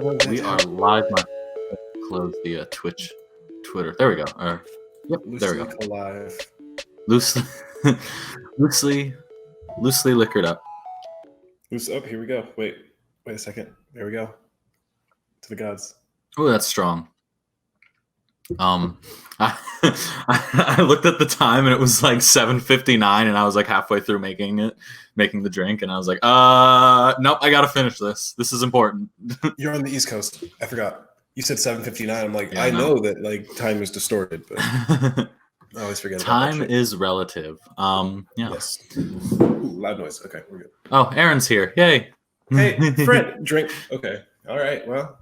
We are live. Close the Twitter. There we go. Yep, there we go. Live. Loosely liquored up. Here we go. Wait a second. There we go. To the gods. Oh, that's strong. I looked at the time and it was like 7:59, and I was like halfway through making the drink, and I was like, nope, I gotta finish this. This is important. You're on the East Coast. I forgot. You said 7:59. I'm like, yeah, I know that like time is distorted, but I always forget. Time is relative. Yeah. Yes. Ooh, loud noise. Okay, we're good. Oh, Aaron's here. Yay. Hey, Fred, drink. Okay. All right. Well.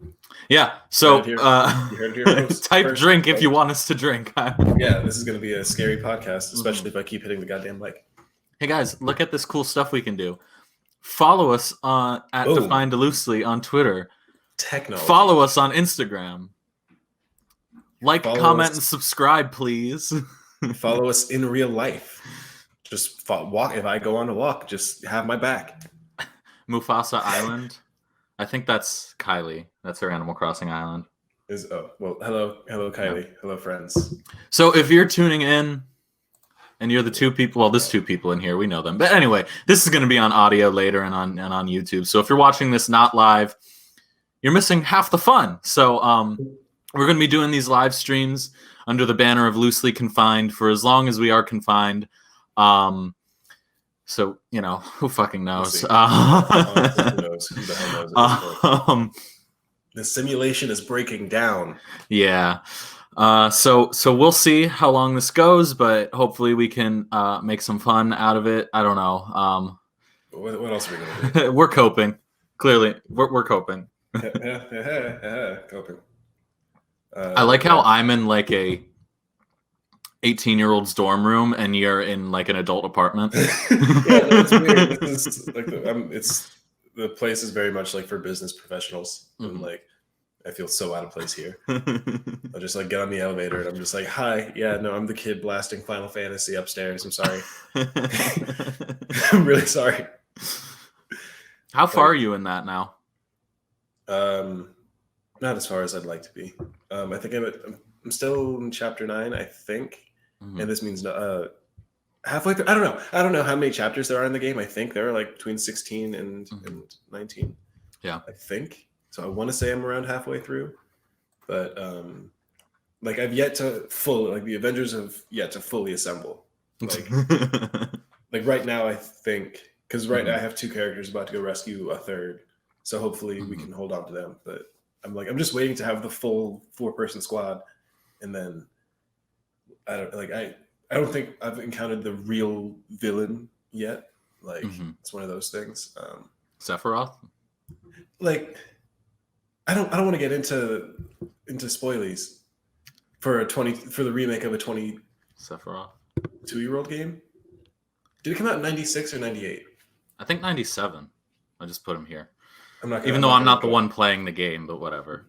Yeah. So you heard it here type first, drink if you want us to drink. Yeah, this is going to be a scary podcast, especially if I keep hitting the goddamn mic. Hey guys, look at this cool stuff we can do. Follow us at Defined Loosely on Twitter. Technology. Follow us on Instagram. Comment, and subscribe, please. Follow us in real life. Just walk. If I go on a walk, just have my back. Mufasa Island. I think that's Kylie. That's her Animal Crossing island. Hello, Kylie. Yeah. Hello, friends. So if you're tuning in and you're the two people, well, there's two people in here, we know them. But anyway, this is going to be on audio later and on YouTube. So if you're watching this not live, you're missing half the fun. So we're going to be doing these live streams under the banner of Loosely Confined for as long as we are confined. So, who fucking knows? Who knows? Who the hell knows? The simulation is breaking down. Yeah. So we'll see how long this goes, but hopefully we can make some fun out of it. I don't know. What else are we going to do? We're coping. Clearly, we're coping. Coping. I like how I'm in like a 18-year-old's dorm room and you're in like an adult apartment. It's weird. The place is very much like for business professionals. Mm-hmm. And like I feel so out of place here. I'll just like get on the elevator and I'm just like, hi, yeah, no, I'm the kid blasting Final Fantasy upstairs. I'm sorry. I'm really sorry. How far are you in that now? Not as far as I'd like to be. I think I'm still in chapter 9, I think. Mm-hmm. And this means halfway through. I don't know how many chapters there are in the game. I think there are like between 16 and 19. Yeah. I think. So I want to say I'm around halfway through. But like I've yet to the Avengers have yet to fully assemble. Like like right now I think because now I have 2 characters about to go rescue a third. So hopefully we can hold on to them. But I'm just waiting to have the full 4-person squad, and then I don't think I've encountered the real villain yet. Like it's one of those things. Sephiroth. Like I don't want to get into spoilies for the remake of a Sephiroth 2-year-old game. Did it come out in 96 or 98? I think 97. I just put him here. I'm not the one playing the game, but whatever.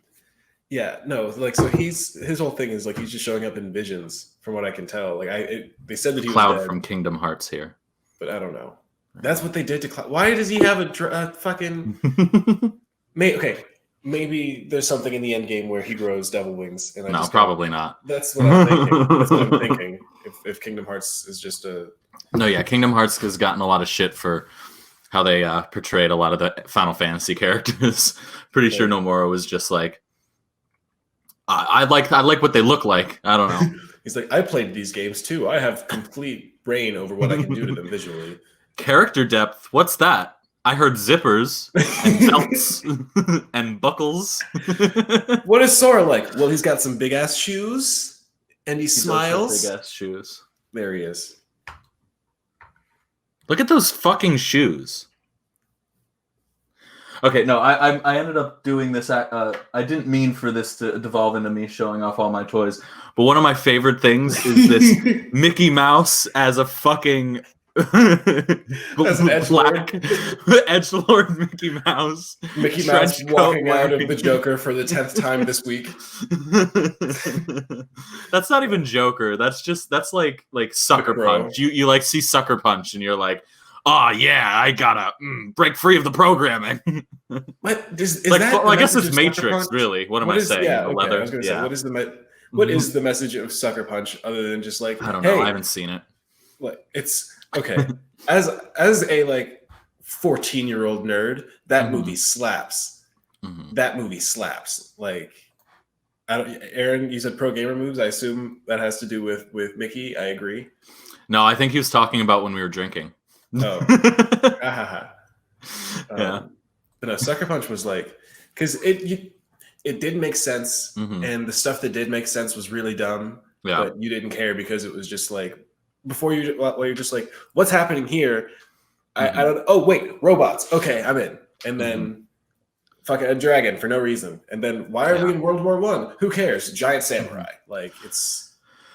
Yeah, no, like so his whole thing is like he's just showing up in visions, from what I can tell. Like they said that he Cloud was dead, from Kingdom Hearts here, but I don't know. That's what they did to Cloud. Why does he have a fucking? Maybe there's something in the end game where he grows devil wings. And probably not. That's what I'm thinking. That's what I'm thinking. If Kingdom Hearts is just Kingdom Hearts has gotten a lot of shit for how they portrayed a lot of the Final Fantasy characters. Pretty sure Nomura was just like, I like what they look like. I don't know. He's like, I played these games too. I have complete reign over what I can do to them visually. Character depth. What's that? I heard zippers and belts and buckles. What is Sora like? Well, he's got some big ass shoes and he smiles. Big ass shoes. There he is. Look at those fucking shoes. Okay, no, I ended up doing this. I didn't mean for this to devolve into me showing off all my toys, but one of my favorite things is this Mickey Mouse as a fucking as an edgelord Mickey Mouse. Mickey Mouse walking out of the Joker for the 10th time this week. That's not even Joker. That's like Sucker Punch. You like see Sucker Punch and you're like, oh yeah, I gotta break free of the programming. What is Like, that? well, The I guess message it's of Sucker Matrix, Punch? really. What am What I is? saying? Yeah, The okay. I leather? was gonna say, Yeah. what is the message of Sucker Punch other than just like, I don't know. I hey, haven't seen it. like it's okay. As a like 14-year-old nerd, that Mhm. movie slaps. Mhm. That movie slaps. Like I don't. Aaron, you said pro gamer moves. I assume that has to do with Mickey. I agree. No, I think he was talking about when we were drinking. Oh, ah, Yeah. but no, Sucker Punch was like because it did make sense, Mhm. and the stuff that did make sense was really dumb, Yeah. but you didn't care because it was just like before you well, you're just like, what's happening here? I don't. Oh wait, robots. Okay, I'm in. And Mhm. then fucking a dragon for no reason. And then why are we Yeah. in World War One? Who cares? Giant Mhm. samurai. Like it's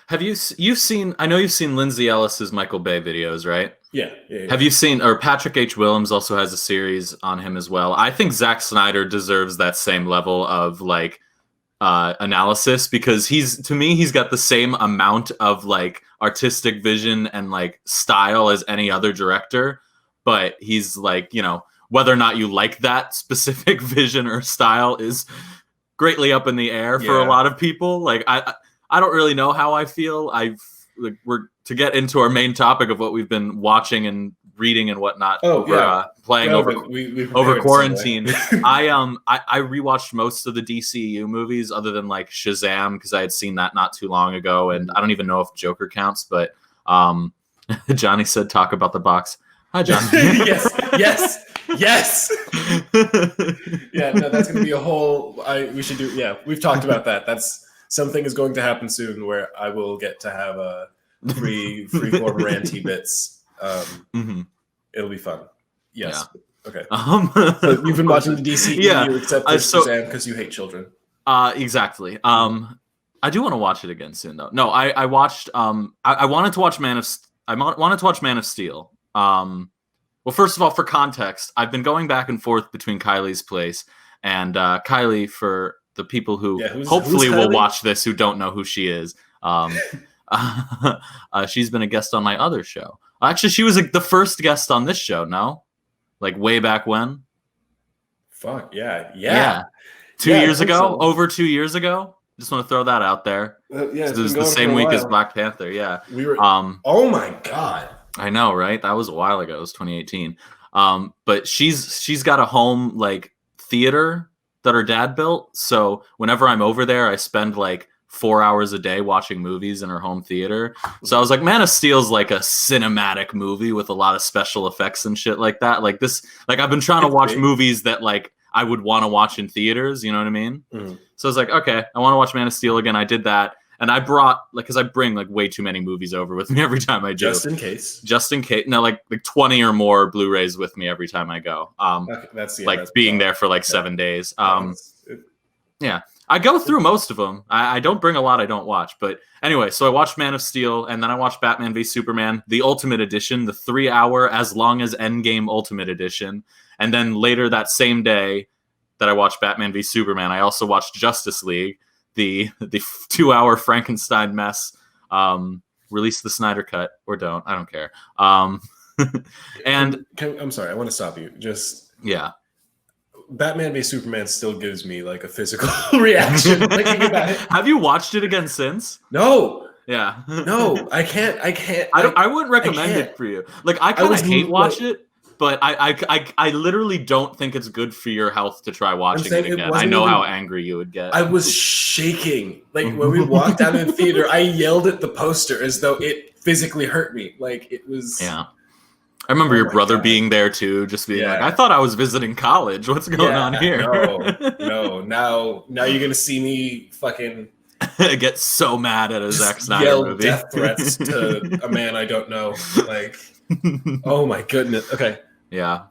Have you've seen? I know you've seen Lindsay Ellis's Michael Bay videos, right? yeah. Have you seen? Or Patrick H. Willems also has a series on him as well. I think Zack Snyder deserves that same level of like analysis because to me he's got the same amount of like artistic vision and like style as any other director, but he's like, whether or not you like that specific vision or style is greatly up in the air for a Yeah. lot of people. Like I don't really know how I feel. We're to get into our main topic of what we've been watching and reading and whatnot playing over we over prepared in some way. quarantine. I rewatched most of the DCU movies other than like Shazam because I had seen that not too long ago, and I don't even know if Joker counts, but Johnny said talk about the box. Hi, Johnny. yes. Yeah, no, that's gonna be a whole. We should do. Yeah, we've talked about that. That's something is going to happen soon where I will get to have a free form ranty bits. Mhm. It'll be fun. Yes. Yeah. Okay. So So you've been watching the DCEU except for so Shazam because you hate children. exactly. I do want to watch it again soon though. No, I watched. I wanted to watch wanted to watch Man of Steel. Well, first of all, for context, I've been going back and forth between Kylie's place and Kylie. For the people who hopefully will watch this who don't know who she is, she's been a guest on my other show. Actually, she was the first guest on this show. No, like way back when. Fuck yeah. 2 years ago, over 2 years ago. Just want to throw that out there. Yeah, it was the same week as Black Panther. Yeah, we were. Oh my god. I know, right? That was a while ago. It was 2018. But she's got a home like theater that her dad built. So whenever I'm over there, I spend like 4 hours a day watching movies in her home theater. So I was like, Man of Steel's like a cinematic movie with a lot of special effects and shit like that. Like this, like I've been trying to watch movies that like I would want to watch in theaters. You know what I mean? Mm. So I was like, okay, I want to watch Man of Steel again. I did that. And I brought because I bring like way too many movies over with me every time I do. Just in case. No, like 20 or more Blu-rays with me every time I go. Okay, that's being there for like 7 days. Yeah, I go through most of them. I don't bring a lot I don't watch. But anyway, so I watched Man of Steel, and then I watched Batman v Superman, the Ultimate Edition, the 3-hour as long as Endgame Ultimate Edition. And then later that same day that I watched Batman v Superman, I also watched Justice League, the 2-hour Frankenstein mess. Release the Snyder Cut or don't. I don't care. And I'm sorry, I want to stop you. Just yeah. Batman v Superman still gives me like a physical reaction thinking about it. Have you watched it again since? No. Yeah. No, I can't. I wouldn't recommend it for you. Like I kind of hate watch it, but I literally don't think it's good for your health to try watching it again. I know how angry you would get. I was shaking. Like when we walked out of the theater, I yelled at the poster as though it physically hurt me. Like it was. Yeah. I remember your brother being there too, just being like, I thought I was visiting college. What's going on here? No. Now you're gonna see me fucking get so mad at a Zack Snyder yell movie. Death threats to a man I don't know. Like, oh my goodness. Okay. Yeah.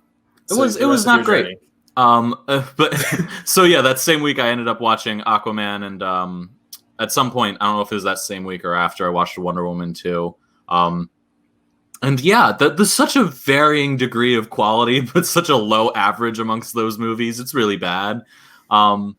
It was not great. But so yeah, that same week I ended up watching Aquaman, and at some point, I don't know if it was that same week or after, I watched Wonder Woman 2. And yeah, there's such a varying degree of quality, but such a low average amongst those movies. It's really bad. And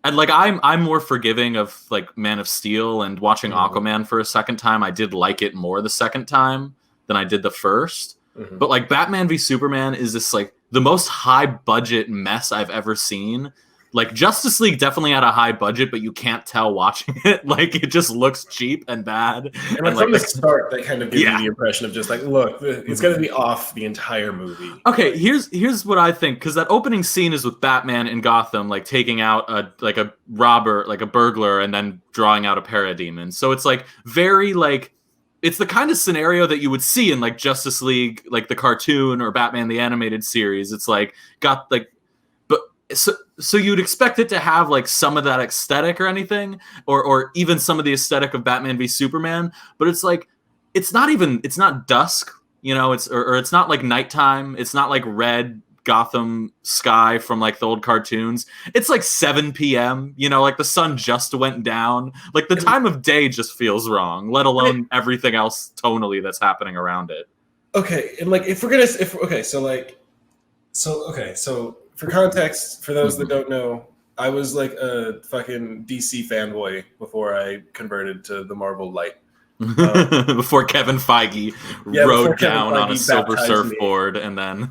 like I'm more forgiving of like Man of Steel, and watching Aquaman for a second time, I did like it more the second time than I did the first. Mhm. But like Batman v Superman is this like the most high budget mess I've ever seen. Like Justice League definitely had a high budget, but you can't tell watching it. Like it just looks cheap and bad. And And like from the like start, that kind of gives you yeah. the impression of just like, look, it's going to be off the entire movie. Okay, Like, here's what I think, because that opening scene is with Batman in Gotham, like taking out a robber, like a burglar, and then drawing out a parademon. So it's like very like it's the kind of scenario that you would see in like Justice League, like the cartoon, or Batman the animated series. It's like got like, but so you'd expect it to have like some of that aesthetic or anything, or even some of the aesthetic of Batman v Superman. But it's like it's not dusk. You know, or it's not like nighttime. It's not like red Gotham sky from like the old cartoons. It's like 7 p.m. You know, like the sun just went down. Like the time of day just feels wrong, let alone everything else tonally that's happening around it. okay, and like if we're gonna, if okay, so for context, for those that don't know, I was like a fucking DC fanboy before I converted to the Marvel light. Before Kevin Feige rode down on a silver surfboard me. And then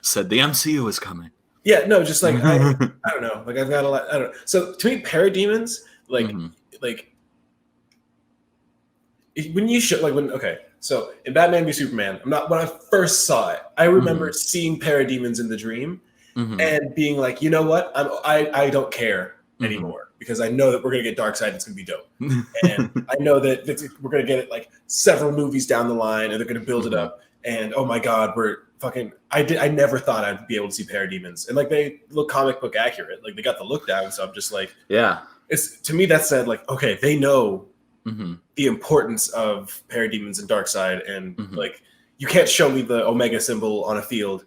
said the MCU is coming. Yeah, no, just like I don't know, like I've got a lot. I don't know. So to me, parademons, like like when you show like when so in Batman v Superman, I'm not when I first saw it, I remember seeing parademons in the dream and being like, you know what, I don't care anymore. Because I know that we're gonna get Darkseid, it's gonna be dope, and I know that we're gonna get it like several movies down the line, and they're gonna build it up. And oh my god, we're fucking! I never thought I'd be able to see parademons, and like they look comic book accurate, like they got the look down. So I'm just like, yeah. It's to me that said like, okay, they know the importance of parademons and Darkseid, and like you can't show me the Omega symbol on a field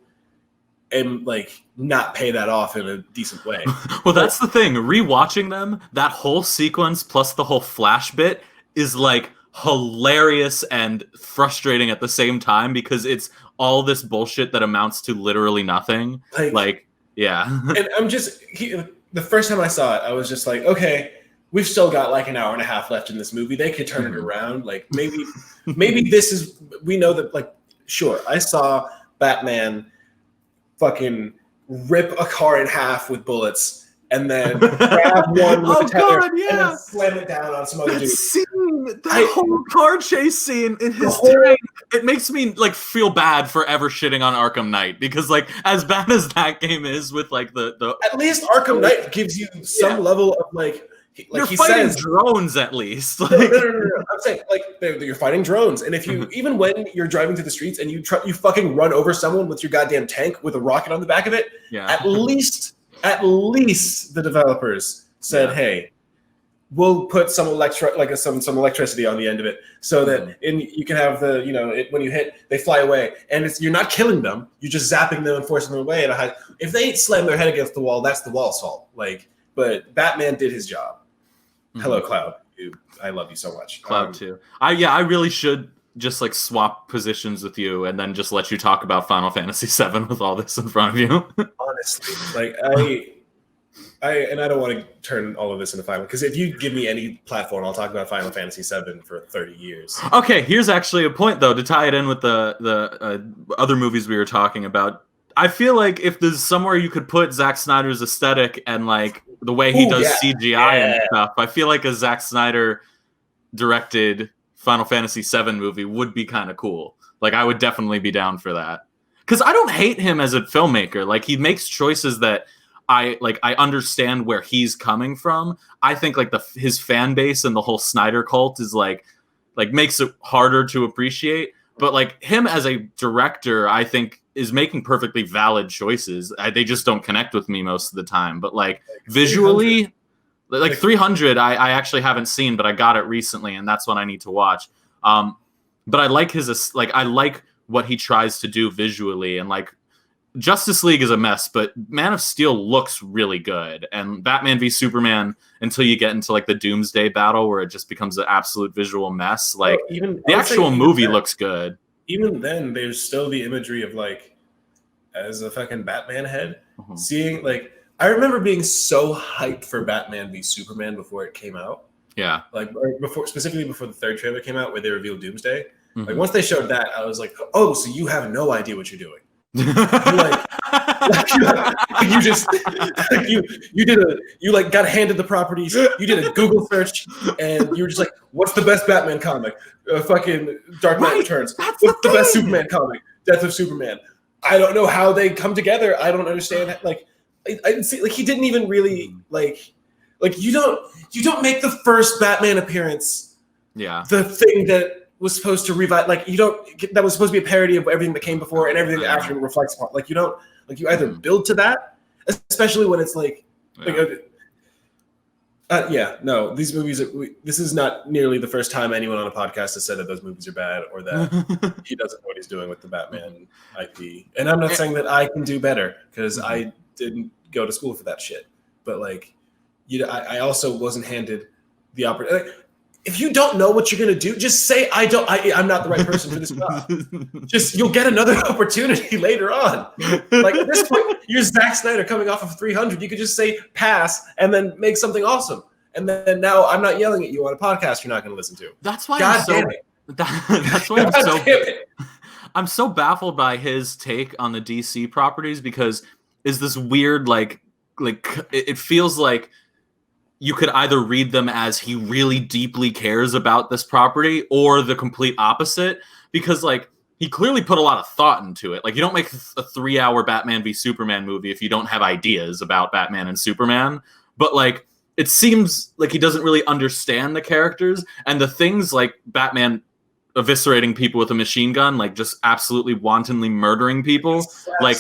and like not pay that off in a decent way. Well, that's the thing. Rewatching them, that whole sequence plus the whole Flash bit is like hilarious and frustrating at the same time because it's all this bullshit that amounts to literally nothing. Like yeah. And I'm just the first time I saw it, I was just like, okay, we've still got like an hour and a half left in this movie. They could turn it around. Like maybe this is we know that like sure, I saw Batman fucking rip a car in half with bullets and then grab one with a tether and then slam it down on some other dude. That whole car chase scene in his tank, it makes me like feel bad for ever shitting on Arkham Knight because like as bad as that game is with like the at least Arkham Knight gives you some level of like you're fighting drones at least. Like, no. I'm saying like you're fighting drones, and if you even when you're driving through the streets and you fucking run over someone with your goddamn tank with a rocket on the back of it, at least the developers said, hey, we'll put some some electricity on the end of it so that you can have the when you hit they fly away and you're not killing them, you're just zapping them and forcing them away. If they slam their head against the wall, that's the wall's fault. Like, but Batman did his job. Hello, Cloud. I love you so much. Cloud too. I really should just like swap positions with you and then just let you talk about Final Fantasy VII with all this in front of you. Honestly, like I don't want to turn all of this into Final because if you give me any platform, I'll talk about Final Fantasy VII for 30 years. Okay, here's actually a point though to tie it in with the other movies we were talking about. I feel like if there's somewhere you could put Zack Snyder's aesthetic and like the way he does CGI and stuff, I feel like a Zack Snyder directed Final Fantasy VII movie would be kind of cool. Like I would definitely be down for that. Because I don't hate him as a filmmaker. Like he makes choices that I understand where he's coming from. I think like his fan base and the whole Snyder cult is like makes it harder to appreciate. But like him as a director, I think is making perfectly valid choices. They just don't connect with me most of the time. But like visually, like 300, I actually haven't seen, but I got it recently, and that's one I need to watch. But I like I like what he tries to do visually, and like Justice League is a mess, but Man of Steel looks really good, and Batman v Superman until you get into like the Doomsday battle where it just becomes an absolute visual mess. Like the actual movie looks good. Even then, there's still the imagery of like as a fucking Batman head, seeing like I remember being so hyped for Batman v Superman before it came out. Yeah, like specifically before the third trailer came out where they revealed Doomsday. Like once they showed that, I was like, oh, so you have no idea what you're doing. You just like you got handed the properties. You did a Google search, and you were just like, "What's the best Batman comic? Fucking Dark Knight Returns. What's the best Superman comic? Death of Superman." I don't know how they come together. I don't understand that. Like, I didn't see. Like, he didn't even really like you don't make the first Batman appearance. Yeah. The thing that was supposed to revive, like that was supposed to be a parody of everything that came before and everything that after reflects upon. Like you either build to that, especially when it's these movies. This is not nearly the first time anyone on a podcast has said that those movies are bad or that he doesn't know what he's doing with the Batman IP. And I'm not saying that I can do better because I didn't go to school for that shit. But I also wasn't handed the opportunity. If you don't know what you're gonna do, just say I'm not the right person for this job. You'll get another opportunity later on. Like at this point, you're Zack Snyder coming off of 300. You could just say pass and then make something awesome. And then now I'm not yelling at you on a podcast you're not gonna listen to. That's why I'm so baffled by his take on the DC properties because is this weird like it feels like you could either read them as he really deeply cares about this property or the complete opposite because like he clearly put a lot of thought into it. Like you don't make a 3-hour Batman v Superman movie if you don't have ideas about Batman and Superman. But like it seems like he doesn't really understand the characters and the things like Batman eviscerating people with a machine gun, like just absolutely wantonly murdering people, like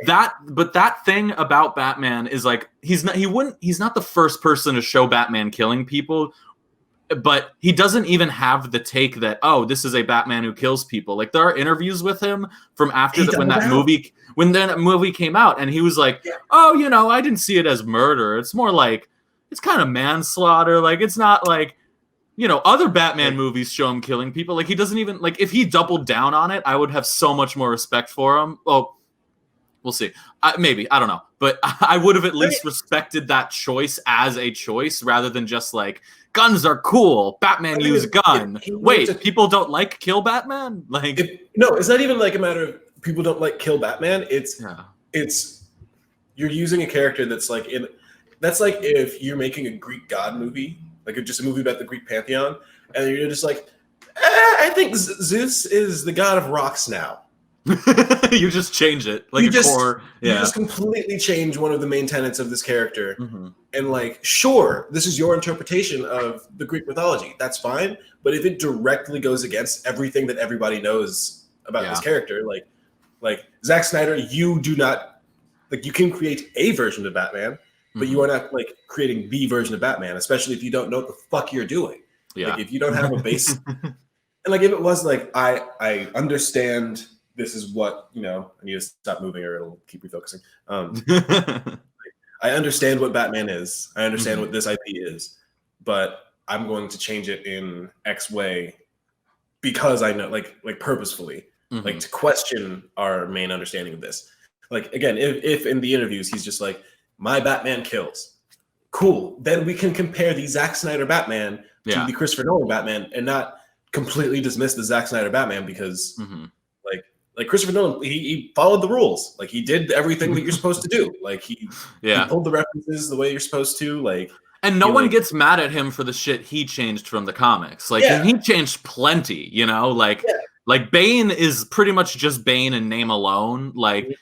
that. But that thing about Batman is like he's not the first person to show Batman killing people, but he doesn't even have the take that this is a Batman who kills people. Like there are interviews with him from after when that movie came out, and he was like, I didn't see it as murder. It's more like it's kind of manslaughter. Like it's not like. Other Batman movies show him killing people. Like, he doesn't even... Like, if he doubled down on it, I would have so much more respect for him. Well, we'll see. Maybe. I don't know. But I would have at least respected that choice as a choice rather than just, like, guns are cool. Batman use a gun. Wait, people don't like kill Batman? Like... No, it's not even, like, a matter of people don't like kill Batman. It's... You're using a character that's, like, in... That's like if you're making a Greek god movie... Like just a movie about the Greek pantheon, and you're just like, I think Zeus is the god of rocks now. You just change it, like you just completely change one of the main tenets of this character, and like, sure, this is your interpretation of the Greek mythology. That's fine, but if it directly goes against everything that everybody knows about this character, like Zack Snyder, you do not like. You can create a version of Batman. But you are not like creating the version of Batman, especially if you don't know what the fuck you're doing. Yeah. Like if you don't have a base, and like if it was like I understand this is what I need to stop moving or it'll keep refocusing. I understand what Batman is. I understand what this IP is, but I'm going to change it in X way because I know, like purposefully, like to question our main understanding of this. Like again, if in the interviews he's just like. My Batman kills. Cool. Then we can compare the Zack Snyder Batman to the Christopher Nolan Batman and not completely dismiss the Zack Snyder Batman because like Christopher Nolan, he followed the rules. Like he did everything that you're supposed to do. Like he pulled the references the way you're supposed to. Like and no one gets mad at him for the shit he changed from the comics. Like and he changed plenty, Like Bane is pretty much just Bane in name alone. Like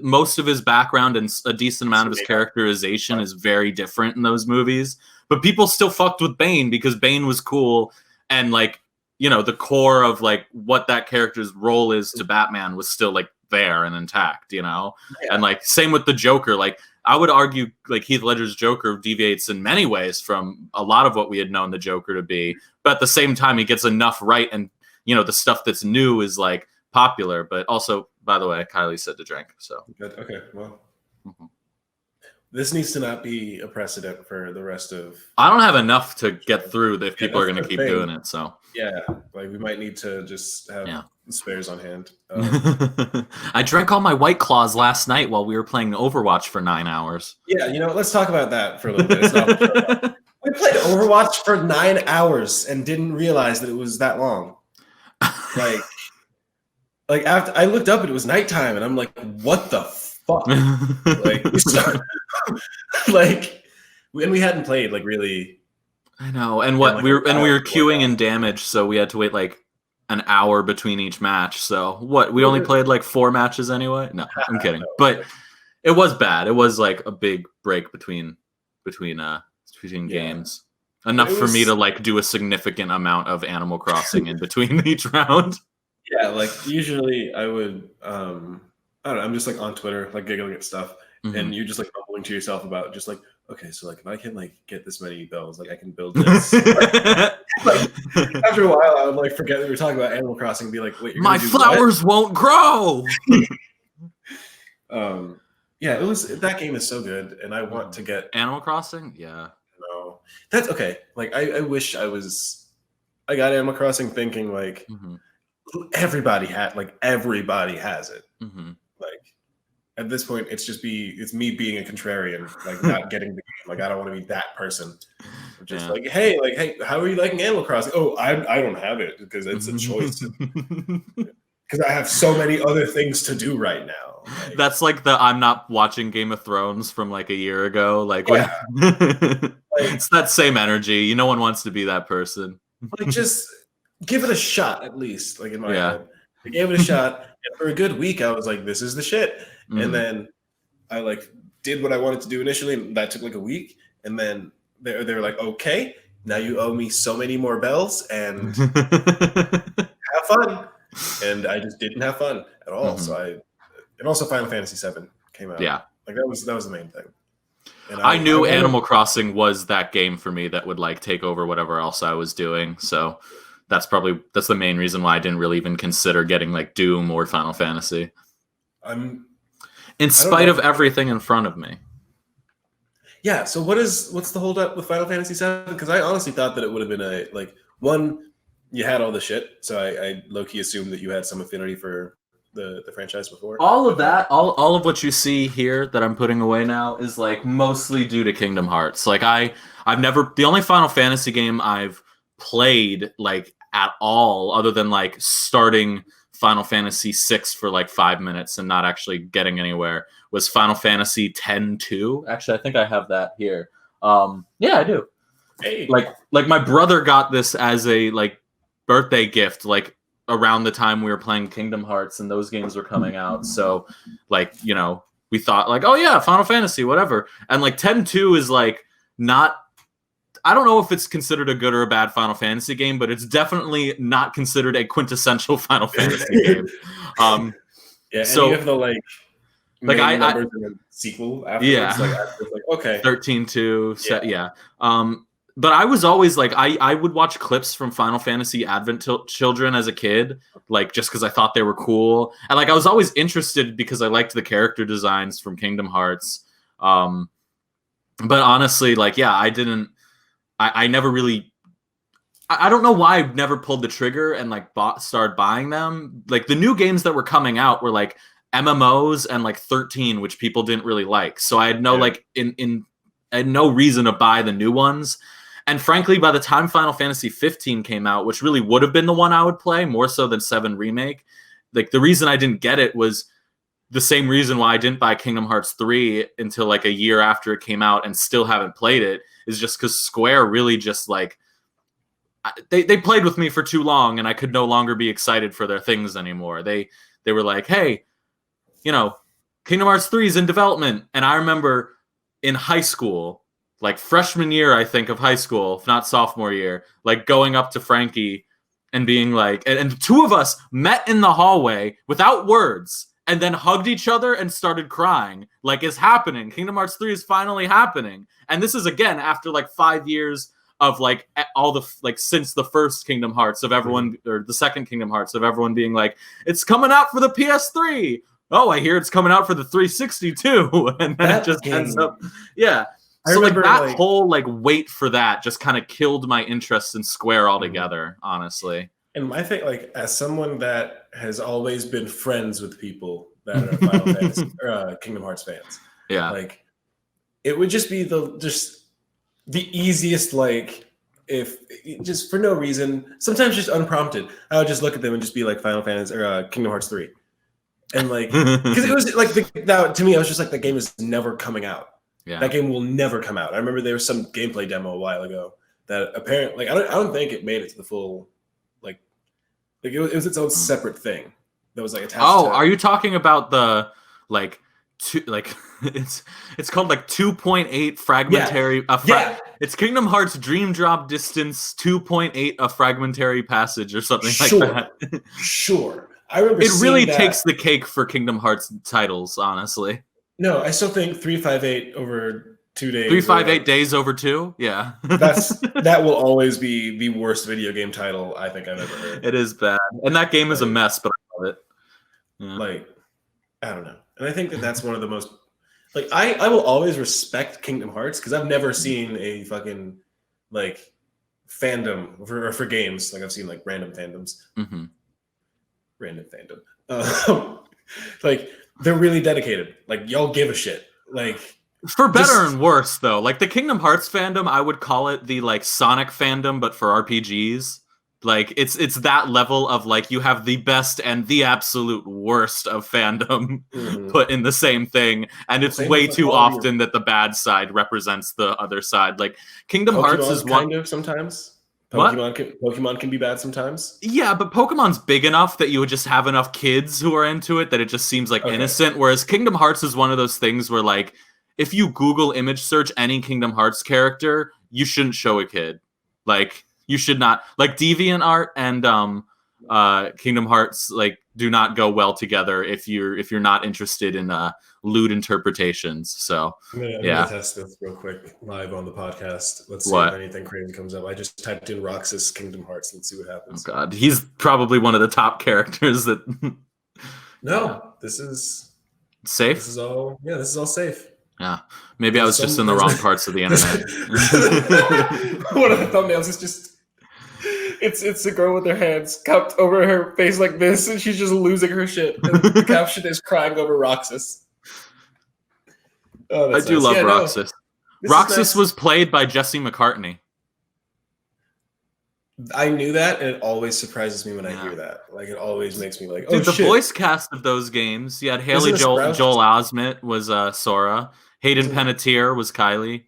most of his background and a decent amount of his characterization is very different in those movies. But people still fucked with Bane because Bane was cool and the core of like what that character's role is to Batman was still like there and intact, And like same with the Joker. Like I would argue like Heath Ledger's Joker deviates in many ways from a lot of what we had known the Joker to be. But at the same time, he gets enough right and the stuff that's new is like popular, but also, by the way, Kylie said to drink. So good. Okay, well, this needs to not be a precedent for the rest of. I don't have enough to get through if people are going to keep doing it. So like we might need to just have spares on hand. I drank all my White Claws last night while we were playing Overwatch for 9 hours. Yeah, let's talk about that for a little bit. It's not we played Overwatch for 9 hours and didn't realize that it was that long. Like, after I looked up and it was nighttime, and I'm like, what the fuck? Like, like, and we hadn't played like really. I know, and In what like we a were and we while were before queuing in that. damage, so we had to wait like an hour between each match. So what? We only played like 4 matches anyway. No, I'm kidding. No, But like, it was bad. It was like a big break between yeah, games. but Enough it for me to was like do a significant amount of Animal Crossing in between each round. yeah. Like usually I would I don't know. I'm just like on Twitter, like giggling at stuff, Hmm. and you're just like mumbling to yourself about just like, okay, so like if I can like get this many bells, like I can build this. Like after a while, I would like forget that we were talking about Animal Crossing and be like, wait, you're gonna My do what? flowers won't grow. Um, yeah, it was that game is so good, and I want to get Animal Crossing, yeah. no. That's okay. Like I wish I got Animal Crossing thinking like Hmm. everybody everybody has it. Hmm. Like at this point, it's me being a contrarian, like not getting the game. Like I don't want to be that person. I'm just Yeah. like, hey, how are you liking Animal Crossing? Oh, I don't have it because it's a choice. Because I have so many other things to do right now. Like, That's like the I'm not watching Game of Thrones from like a year ago. Like yeah, when like it's that same energy. No one wants to be that person. just give it a shot at least. Like in my Yeah. head, I gave it a shot, and for a good week, I was like, this is the shit. And Hmm. then I like did what I wanted to do initially, and that took like a week. And then they were like, okay, now you owe me so many more bells and have fun. And I just didn't have fun at all. Hmm. So and also Final Fantasy VII came out. Yeah. Like that was the main thing. And I I knew want to. Animal Crossing was that game for me that would like take over whatever else I was doing. So that's the main reason why I didn't really even consider getting like Doom or Final Fantasy. In I don't spite know. of everything in front of me. Yeah. So what's the holdup with Final Fantasy VII? Because I honestly thought that it would have been a like one. You had all the shit, so I low key assumed that you had some affinity for the franchise before. All of But then, that, all of what you see here that I'm putting away now is like mostly due to Kingdom Hearts. Like I've never the only Final Fantasy game I've played like at all, other than like starting Final Fantasy VI for like 5 minutes and not actually getting anywhere, was Final Fantasy X-2. Actually, I think I have that here. Yeah, I do. hey, Like my brother got this as a like birthday gift, like around the time we were playing Kingdom Hearts and those games were coming out. So like, we thought like, oh yeah, Final Fantasy, whatever. And like 10-2 is like not I don't know if it's considered a good or a bad Final Fantasy game, but it's definitely not considered a quintessential Final Fantasy game. Um yeah, and you so have the like like main I numbers and then sequel afterwards. Like yeah. after, like okay, 13-2 yeah, set, yeah. But I was always like I would watch clips from Final Fantasy Advent Children as a kid, like just because I thought they were cool, and like I was always interested because I liked the character designs from Kingdom Hearts. But honestly, like yeah, I never really. I don't know why I've never pulled the trigger and like started buying them. Like the new games that were coming out were like MMOs and like 13, which people didn't really like. So I had no yeah. like I had no reason to buy the new ones. And frankly, by the time Final Fantasy 15 came out, which really would have been the one I would play more so than 7 Remake, like the reason I didn't get it was the same reason why I didn't buy Kingdom Hearts 3 until like a year after it came out and still haven't played it, is just because Square really just like they played with me for too long and I could no longer be excited for their things anymore. They were like, hey, Kingdom Hearts 3 is in development. And I remember in high school, like freshman year, I think, of high school, if not sophomore year, like going up to Frankie and being like, and the two of us met in the hallway without words and then hugged each other and started crying. Like, it's happening. Kingdom Hearts 3 is finally happening. And this is, again, after like 5 years of like all the like since the first Kingdom Hearts of everyone or the second Kingdom Hearts of everyone being like, it's coming out for the PS3. Oh, I hear it's coming out for the 360 too. And then That it just game, ends up, yeah. I So like remember that like whole like wait for that just kind of killed my interest in Square altogether, honestly. and my thing, like as someone that has always been friends with people that are Final Fantasy or Kingdom Hearts fans, Yeah. like it would just be the easiest like if just for no reason, sometimes just unprompted, I would just look at them and just be like Final Fantasy or Kingdom Hearts 3. And like, because it was like that to me, I was just like, the game is never coming out. Yeah. That game will never come out. I remember there was some gameplay demo a while ago that apparently, like, I don't think it made it to the full, like it was its own separate thing that was like attached. Are you talking about the like? It's called like 2.8 fragmentary. It's Kingdom Hearts Dream Drop Distance 2.8 a fragmentary passage or something like that. Sure. I remember it really that. takes the cake for Kingdom Hearts titles, honestly. No, I still think 358 over 2 days. 358 days over 2? Yeah. that will always be the worst video game title I think I've ever heard. It is bad. And that game is a mess, but I love it. Yeah. Like, I don't know. And I think that's one of the most, like, I will always respect Kingdom Hearts because I've never seen a fucking, like, fandom for games. Like, I've seen, like, random fandoms. Mm-hmm. Random fandom. Like, they're really dedicated. Like, y'all give a shit. Like, for better and worse, though. Like, the Kingdom Hearts fandom, I would call it the, like, Sonic fandom, but for RPGs. Like, it's that level of, like, you have the best and the absolute worst of fandom put in the same thing, and it's way too often that the bad side represents the other side. Like, Kingdom Hearts is one... kind of sometimes. Pokemon can be bad sometimes. Yeah, but Pokemon's big enough that you would just have enough kids who are into it that it just seems like innocent, whereas Kingdom Hearts is one of those things where, like, if you Google image search any Kingdom Hearts character, you shouldn't show a kid. Like, you should not. Like, DeviantArt and Kingdom Hearts, like, do not go well together if you're not interested in lewd interpretations. So I'm gonna test this real quick live on the podcast. Let's see if anything crazy comes up. I just typed in Roxas Kingdom Hearts. Let's see what happens. Oh God, he's probably one of the top characters that. No, this is safe. This is all safe. Yeah, maybe I was just in the wrong parts of the internet. One of the thumbnails is just it's a girl with her hands cupped over her face like this, and she's just losing her shit. And the caption is crying over Roxas. Oh, I do love Roxas. Roxas was played by Jesse McCartney. I knew that, and it always surprises me when I hear that. Like, it always makes me like, oh, dude, the voice cast of those games. You had Haley Joel Osment was Sora. Hayden Panettiere was Kyrie.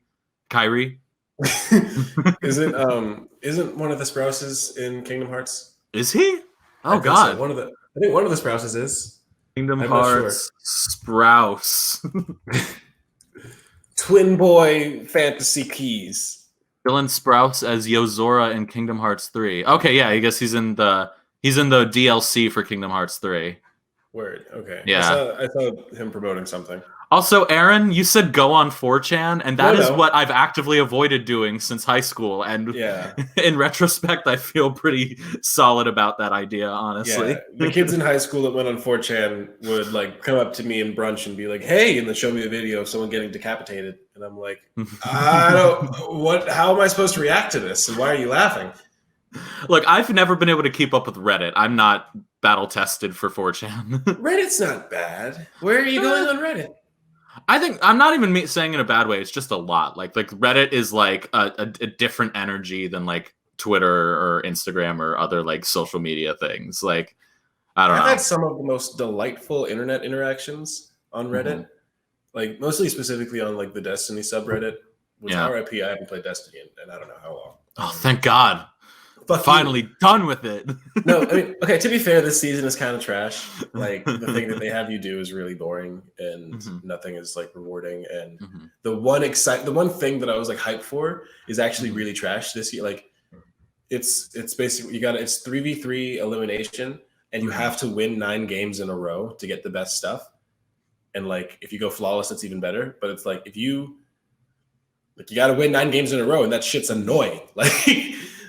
Isn't one of the Sprouses in Kingdom Hearts? Is he? Oh God! So. I think one of the Sprouses is Kingdom Hearts Sprouse. Twin boy fantasy keys. Dylan Sprouse as Yozora in Kingdom Hearts 3. Okay, yeah, I guess he's in the DLC for Kingdom Hearts 3. Word. Okay. Yeah. I saw him promoting something. Also, Aaron, you said go on 4chan, and that is what I've actively avoided doing since high school. And in retrospect, I feel pretty solid about that idea, honestly. Yeah. The kids in high school that went on 4chan would like come up to me in brunch and be like, "Hey," and then show me a video of someone getting decapitated, and I'm like, how am I supposed to react to this? And why are you laughing? Look, I've never been able to keep up with Reddit. I'm not battle tested for 4chan. Reddit's not bad. Where are you going on Reddit? I think I'm not even saying in a bad way. It's just a lot. Like Reddit is like a different energy than like Twitter or Instagram or other like social media things. Like, I don't know. I've had some of the most delightful internet interactions on Reddit. Like mostly specifically on like the Destiny subreddit. Which RIP, I haven't played Destiny in I don't know how long. Oh, thank God. Finally done with it. No, I mean, okay, to be fair, this season is kind of trash. Like, the thing that they have you do is really boring, and nothing is, like, rewarding. And the one thing that I was, like, hyped for is actually really trash this year. Like, it's basically, it's 3v3 elimination, and you have to win 9 games in a row to get the best stuff. And, like, if you go flawless, it's even better. But it's, like, you got to win 9 games in a row, and that shit's annoying.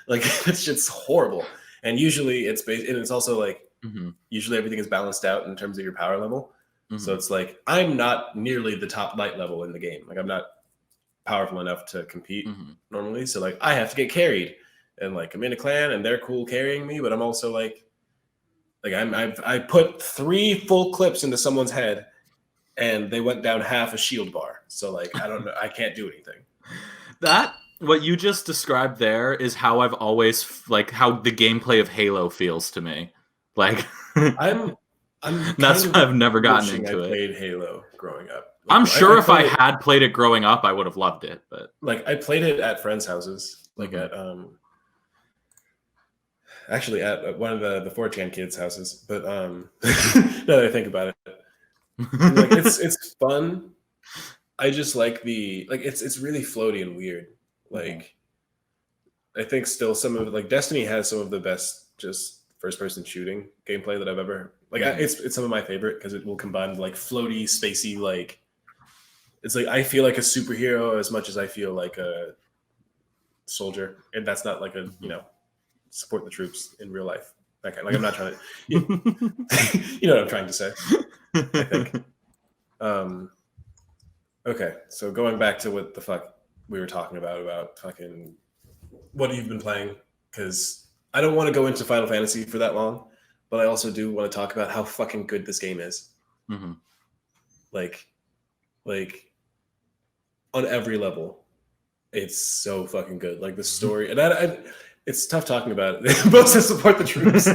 Like that shit's horrible. And usually and it's also like usually everything is balanced out in terms of your power level. So it's like I'm not nearly the top light level in the game. Like I'm not powerful enough to compete normally. So like I have to get carried. And like I'm in a clan and they're cool carrying me, but I'm also like I put 3 full clips into someone's head and they went down half a shield bar. So like I don't know, I can't do anything. That what you just described there is how I've always like how the gameplay of Halo feels to me. Like I'm that's kind why of I've never gotten wishing I into it. played Halo growing up. I'm sure if played I it, had played it growing up, I would have loved it. But like I played it at friends' houses, like at actually at one of the 4chan kids' houses. But now that I think about it, and like it's fun. I just like it's really floaty and weird. Like I think still some of like Destiny has some of the best just first person shooting gameplay that I've ever like. It's some of my favorite because it will combine like floaty, spacey, like it's like I feel like a superhero as much as I feel like a soldier, and that's not like a support the troops in real life. That kind, like I'm not trying to, you know what I'm trying to say. I think. Okay, so going back to what the fuck we were talking about fucking what you've been playing, because I don't want to go into Final Fantasy for that long, but I also do want to talk about how fucking good this game is. Mm-hmm. Like on every level, it's so fucking good. Like the story, and it's tough talking about it. Both to support the troops.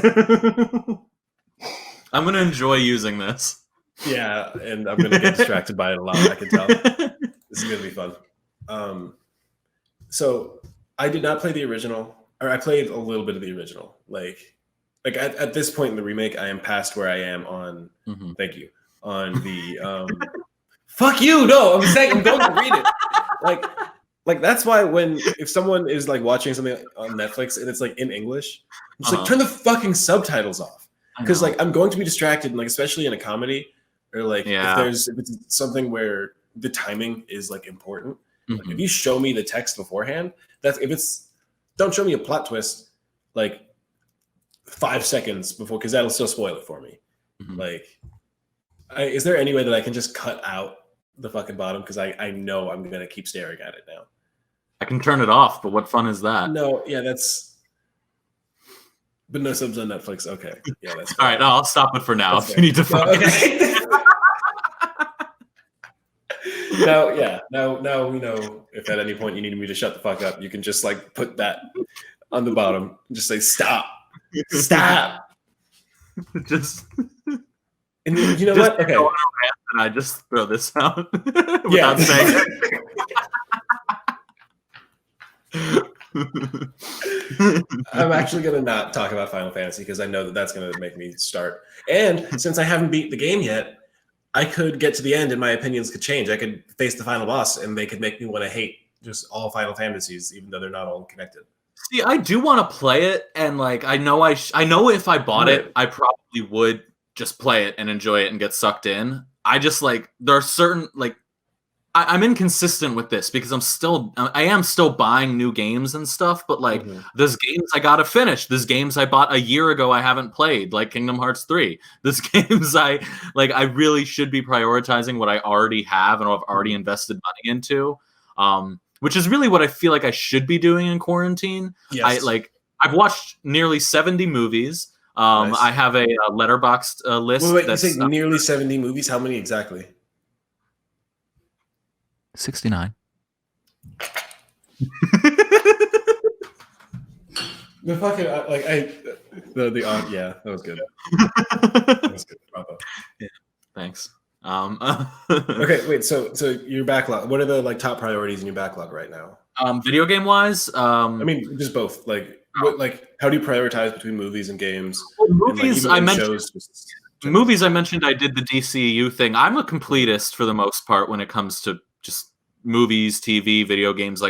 I'm gonna enjoy using this. Yeah, and I'm gonna get distracted by it a lot. I can tell. This is gonna be fun. So I did not play the original, or I played a little bit of the original. Like at this point in the remake, I am past where I am on. Mm-hmm. Thank you on the. Fuck you! No, I'm saying I'm going to read it. Like that's why if someone is like watching something on Netflix and it's like in English, I'm just like turn the fucking subtitles off because like I'm going to be distracted, and like especially in a comedy or like if it's something where the timing is like important. Like if you show me the text beforehand, don't show me a plot twist like 5 seconds before, because that'll still spoil it for me. Like, is there any way that I can just cut out the fucking bottom, because I know I'm gonna keep staring at it now? I can turn it off, but what fun is that? No, yeah, but no subs on Netflix. Okay, yeah, that's all right. No, I'll stop it for now. That's if you need to okay. Now we know if at any point you need me to shut the fuck up, you can just like put that on the bottom and just say stop. Just and you know what? Okay, and I just throw this out without saying it. I'm actually gonna not talk about Final Fantasy because I know that that's gonna make me start. And since I haven't beat the game yet, I could get to the end and my opinions could change. I could face the final boss and they could make me want to hate just all Final Fantasies, even though they're not all connected. See, I do want to play it, and like I know if I bought it, I probably would just play it and enjoy it and get sucked in. I just like there are certain like I'm inconsistent with this because I am still buying new games and stuff, but like there's games I gotta finish. There's games I bought a year ago I haven't played, like Kingdom Hearts 3. There's games I really should be prioritizing what I already have and what I've already invested money into. Which is really what I feel like I should be doing in quarantine. Yes. I've watched nearly 70 movies. Nice. I have a letterboxed list. Wait, you say nearly 70 movies? How many exactly? 69. The fucking yeah, that was good. That was good. Bravo. Yeah, thanks. Okay, wait. So your backlog. What are the like top priorities in your backlog right now? Video game wise, I mean, just both. Like, how do you prioritize between movies and games? Well, movies, and, like, I mentioned. Movies, I mentioned I did the DCU thing. I'm a completist for the most part when it comes to just movies, TV, video games.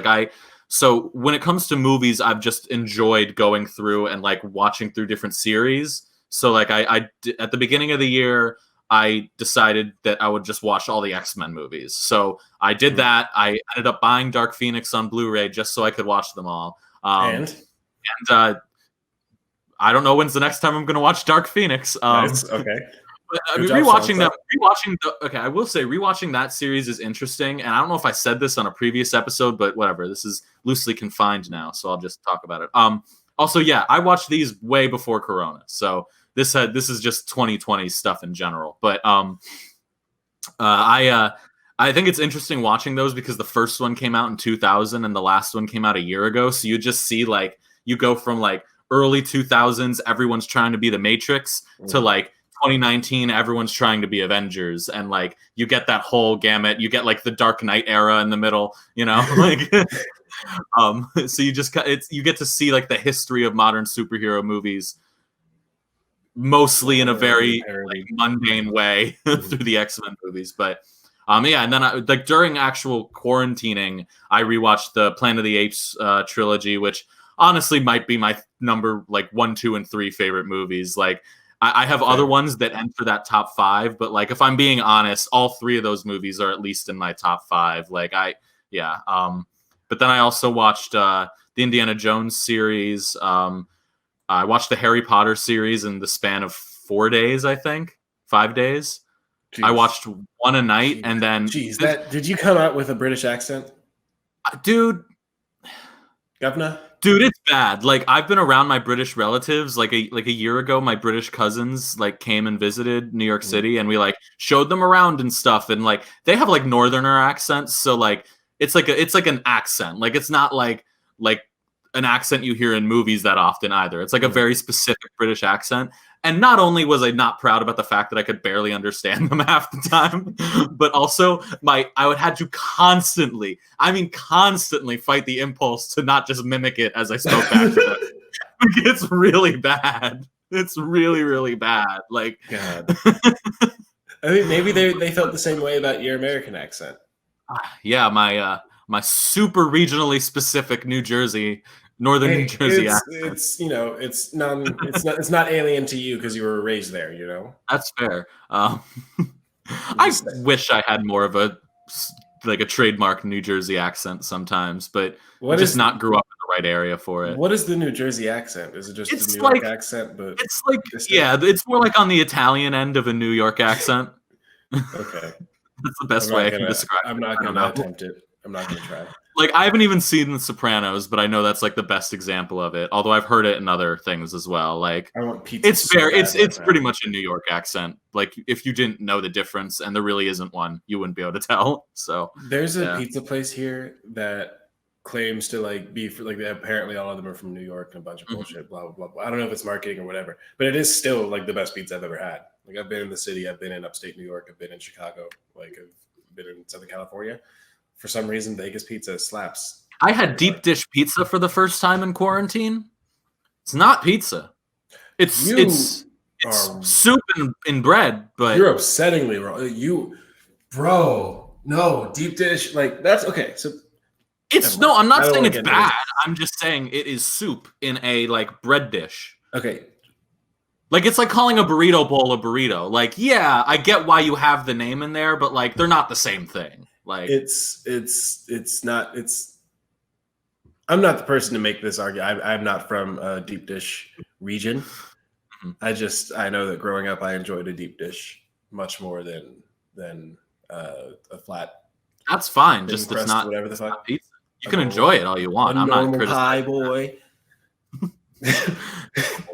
So when it comes to movies, I've just enjoyed going through and like watching through different series. So like I at the beginning of the year, I decided that I would just watch all the X-Men movies. So I did that. I ended up buying Dark Phoenix on Blu-ray just so I could watch them all. And I don't know when's the next time I'm going to watch Dark Phoenix. Nice. Okay. But, I mean, rewatching that series is interesting. And I don't know if I said this on a previous episode, but whatever. This is loosely confined now, so I'll just talk about it. Also, yeah, I watched these way before Corona, so this is just 2020 stuff in general. But I I think it's interesting watching those because the first one came out in 2000 and the last one came out a year ago. So you just see like you go from like early 2000s, everyone's trying to be the Matrix, to like 2019, everyone's trying to be Avengers, and like you get that whole gamut. You get like the Dark Knight era in the middle, you know, like so you get to see like the history of modern superhero movies mostly in a very like, mundane way through the X-Men movies. But yeah, and then like during actual quarantining, I rewatched the Planet of the Apes trilogy, which honestly might be my number like 1, 2, and 3 favorite movies. Like I have other ones that enter that top 5, but like if I'm being honest, all 3 of those movies are at least in my top 5. Like yeah. But then I also watched the Indiana Jones series. I watched the Harry Potter series in the span of 4 days, I think, 5 days. Jeez. I watched one a night, and then did you come out with a British accent, dude? Governor? Dude, it's bad. Like I've been around my British relatives. Like a year ago, my British cousins like came and visited New York City, and we like showed them around and stuff. And like they have like northerner accents, so like it's like an accent. Like it's not like an accent you hear in movies that often either. It's like a very specific British accent. And not only was I not proud about the fact that I could barely understand them half the time, but also I would have to constantly fight the impulse to not just mimic it as I spoke back to them. It's really bad. It's really, really bad. Like, God. I mean, maybe they felt the same way about your American accent. Yeah, my super regionally specific New Jersey. Northern New Jersey accent. It's not alien to you because you were raised there, you know. That's fair. I wish I had more of a trademark New Jersey accent sometimes, but not grew up in the right area for it. What is the New Jersey accent? Is it just a New York accent? But it's like it's more like on the Italian end of a New York accent. Okay, that's the best way I can describe it. I'm not going to attempt it. I'm not going to try. Like I haven't even seen The Sopranos, but I know that's like the best example of it. Although I've heard it in other things as well. Like I want pizza. It's pretty much a New York accent. Like if you didn't know the difference, and there really isn't one, you wouldn't be able to tell. So there's a pizza place here that claims to like be for like apparently all of them are from New York and a bunch of bullshit. Blah blah blah blah. I don't know if it's marketing or whatever, but it is still like the best pizza I've ever had. Like I've been in the city, I've been in upstate New York, I've been in Chicago, like I've been in Southern California. For some reason, Vegas pizza slaps. I had deep dish pizza for the first time in quarantine. It's not pizza. It's soup and bread, but you're upsettingly wrong. No, deep dish, like that's okay. So I'm not saying it's bad. I'm just saying it is soup in a like bread dish. Okay. Like it's like calling a burrito bowl a burrito. Like, yeah, I get why you have the name in there, but like they're not the same thing. Like it's not. I'm not the person to make this argument. I'm not from a deep dish region. I know that growing up, I enjoyed a deep dish much more than a flat. That's fine. Just it's not whatever the fuck. Pizza. You can enjoy it all you want. I'm not criticizing pie boy.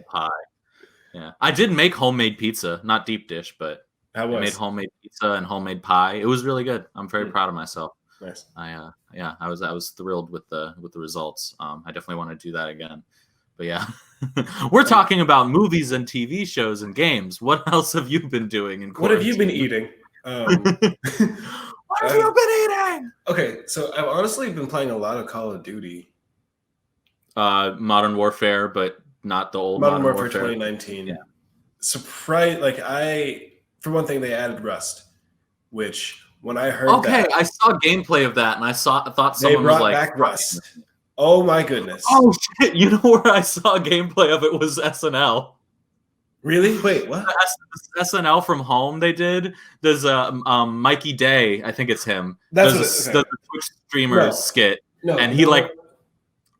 Pie. Yeah, I did make homemade pizza, not deep dish, but I made homemade pizza and homemade pie. It was really good. I'm very proud of myself. Nice. I was thrilled with the results. I definitely want to do that again. But yeah, we're talking about movies and TV shows and games. What else have you been doing in quarantine? What have you been eating? What have you been eating? Okay, so I've honestly been playing a lot of Call of Duty. Modern Warfare, but not the old Modern Warfare 2019. Yeah. Surprise! For one thing, they added Rust, which when I heard I saw gameplay of that, and I thought someone was like, back Rust. Oh my goodness! Oh shit! You know where I saw gameplay of it was SNL. Really? Wait, what? SNL from home they did. There's Mikey Day, I think it's him. That's the Twitch streamer skit, and he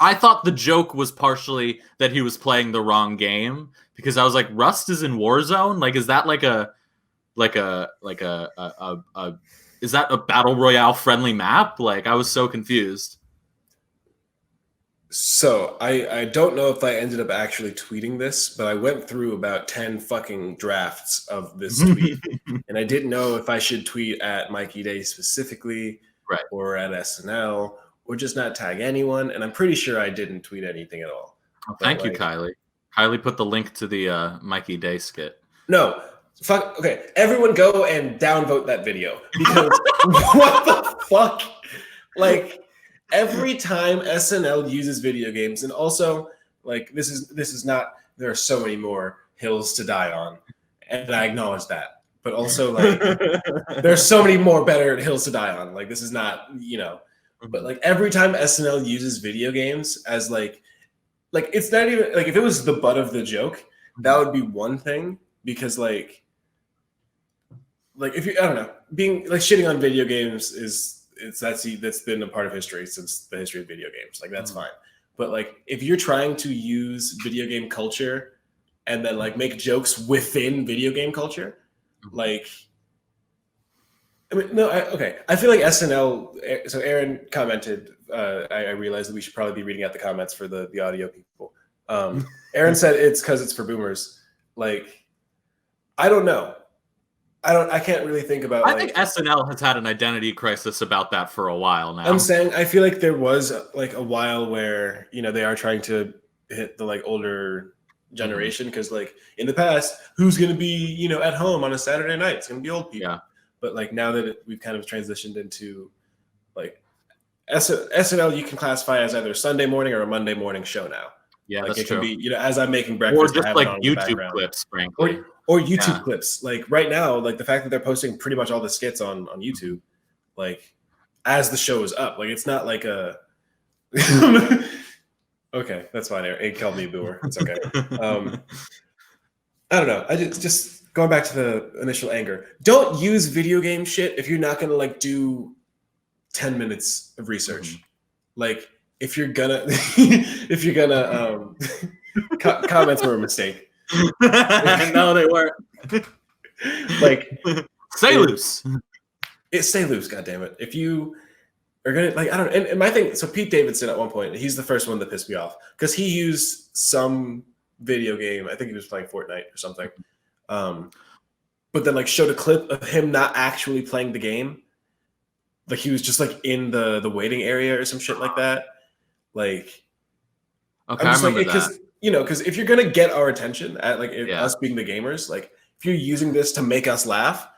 I thought the joke was partially that he was playing the wrong game because I was like, Rust is in Warzone. Like, is that is that a battle royale friendly map? Like, I was so confused. So I don't know if I ended up actually tweeting this, but I went through about 10 fucking drafts of this tweet. And I didn't know if I should tweet at Mikey Day specifically Right. or at SNL or just not tag anyone. And I'm pretty sure I didn't tweet anything at all. Oh, But thank you, like, Kylie. Kylie put the link to the Mikey Day skit. no, fuck. Okay, everyone go and downvote that video because what the fuck? Like every time SNL uses video games, and also like this is not. There are so many more hills to die on, and I acknowledge that. But also like there's so many more better hills to die on. Like this is not, you know. But like every time SNL uses video games as like it's not even like if it was the butt of the joke, that would be one thing because like if you I don't know, being like shitting on video games that's been a part of history since the history of video games. Like that's fine. But like if you're trying to use video game culture and then like make jokes within video game culture, like I mean, no, okay. I feel like SNL. So Aaron commented. I realized that we should probably be reading out the comments for the audio people. Aaron said it's because it's for boomers. Like, I don't know. I can't really think about. I think SNL has had an identity crisis about that for a while now. I'm saying I feel like there was like a while where they are trying to hit the like older generation because like in the past, who's going to be at home on a Saturday night? It's going to be old people. Yeah. But like now that we've kind of transitioned into like SNL, you can classify as either a Sunday morning or a Monday morning show now. Yeah, like that's it true. can be as I'm making breakfast, or just like YouTube clips, frankly, or YouTube clips. Like right now, like the fact that they're posting pretty much all the skits on YouTube, like as the show is up. Like it's not like a. Okay, that's fine. It called me a boomer. It's okay. I don't know. I just going back to the initial anger. Don't use video game shit if you're not gonna like do 10 minutes of research. Like if you're gonna comments were a mistake. No, they weren't. Like stay loose. Stay loose, goddammit. If you are gonna like, I don't know. And my thing, so Pete Davidson at one point, he's the first one that pissed me off because he used some video game. I think he was playing Fortnite or something. But then like showed a clip of him not actually playing the game. Like he was just like in the waiting area or some shit like that. Like, okay, I remember that. Because if you're gonna get our attention at like us being the gamers, like if you're using this to make us laugh,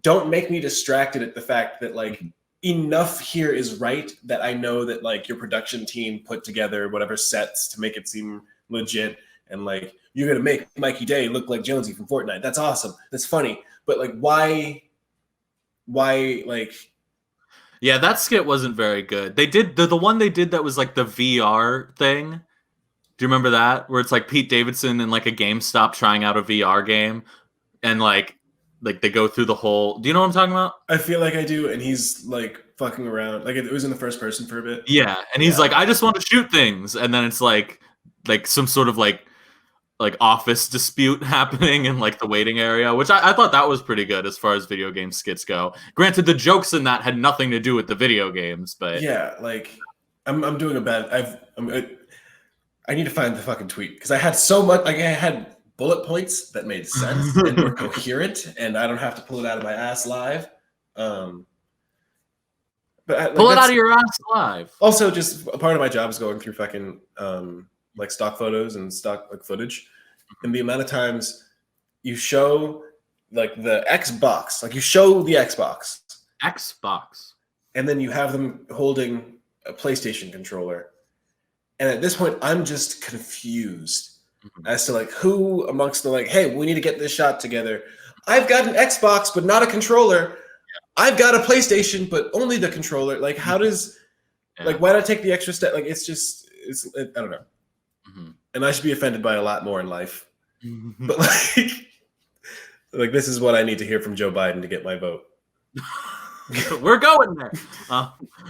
don't make me distracted at the fact that like enough here is right that I know that like your production team put together whatever sets to make it seem legit, and like you're gonna make Mikey Day look like Jonesy from Fortnite. That's awesome. That's funny. But like, why like? Yeah, that skit wasn't very good. They did the one they did that was like the VR thing. Do you remember that? Where it's like Pete Davidson in like a GameStop trying out a VR game, and like they go through the whole. Do you know what I'm talking about? I feel like I do, and he's like fucking around. Like it was in the first person for a bit. Yeah, and he's like, I just want to shoot things, and then it's like some sort of like office dispute happening in like the waiting area, which I thought that was pretty good as far as video game skits go. Granted, the jokes in that had nothing to do with the video games, but yeah, like I'm doing a bad. I need to find the fucking tweet because I had so much. Like I had bullet points that made sense and were coherent, and I don't have to pull it out of my ass live. But pull it out of your ass live. Also, just a part of my job is going through fucking like stock photos and stock like footage, and the amount of times you show like the Xbox, like you show the Xbox, and then you have them holding a PlayStation controller. And at this point, I'm just confused as to like who amongst the like, hey, we need to get this shot together. I've got an Xbox, but not a controller. I've got a PlayStation, but only the controller. Like, how does like why not take the extra step? Like, it's I don't know. And I should be offended by a lot more in life. But like this is what I need to hear from Joe Biden to get my vote. We're going there.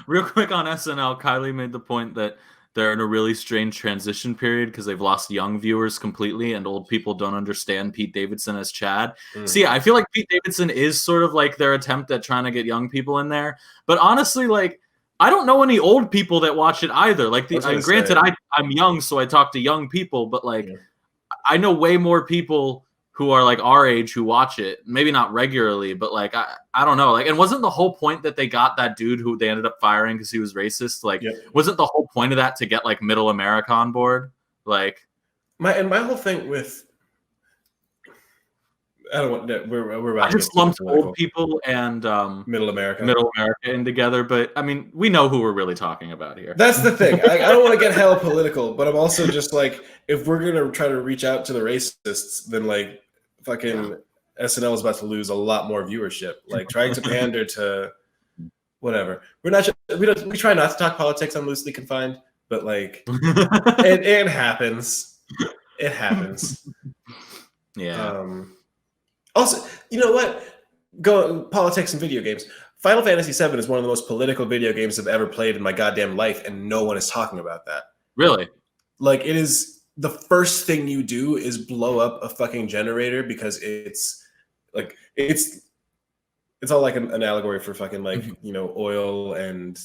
Real quick on SNL, Kylie made the point that they're in a really strange transition period because they've lost young viewers completely and old people don't understand Pete Davidson as Chad. See, I feel like Pete Davidson is sort of like their attempt at trying to get young people in there. But honestly, like, I don't know any old people that watch it either. Like, granted, say, I'm young, so I talk to young people, but like, yeah. I know way more people who are like our age who watch it. Maybe not regularly, but like, I don't know. Like, and wasn't the whole point that they got that dude who they ended up firing because he was racist? Like, Yep. wasn't the whole point of that to get like middle America on board? Like, my whole thing with, I don't want that. We're about I to just get super lumped political. old people and Middle America. middle America in together, but I mean, we know who we're really talking about here. That's the thing. I don't want to get hella political, but I'm also just like, if we're gonna try to reach out to the racists, then like fucking SNL is about to lose a lot more viewership. Like trying to pander to whatever. We try not to talk politics on Loosely Confined, but like it happens. It happens. Yeah. Also, you know what? Go politics and video games. Final Fantasy VII is one of the most political video games I've ever played in my goddamn life, and no one is talking about that. Really? Like, it is the first thing you do is blow up a fucking generator because it's like it's all like an allegory for fucking like oil and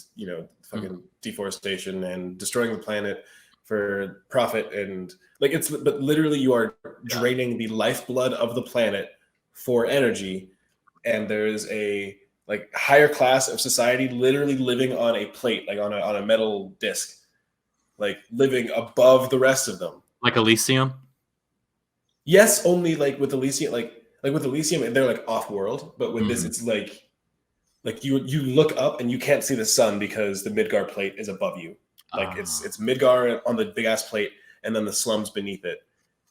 fucking deforestation and destroying the planet for profit, and like but literally you are draining the lifeblood of the planet for energy, and there's a like higher class of society literally living on a plate, like on a metal disc, like living above the rest of them. Like Elysium? Yes, only like with Elysium, like with Elysium, they're like off world, but with this, it's like you look up and you can't see the sun because the Midgar plate is above you. Like it's Midgar on the big ass plate, and then the slums beneath it.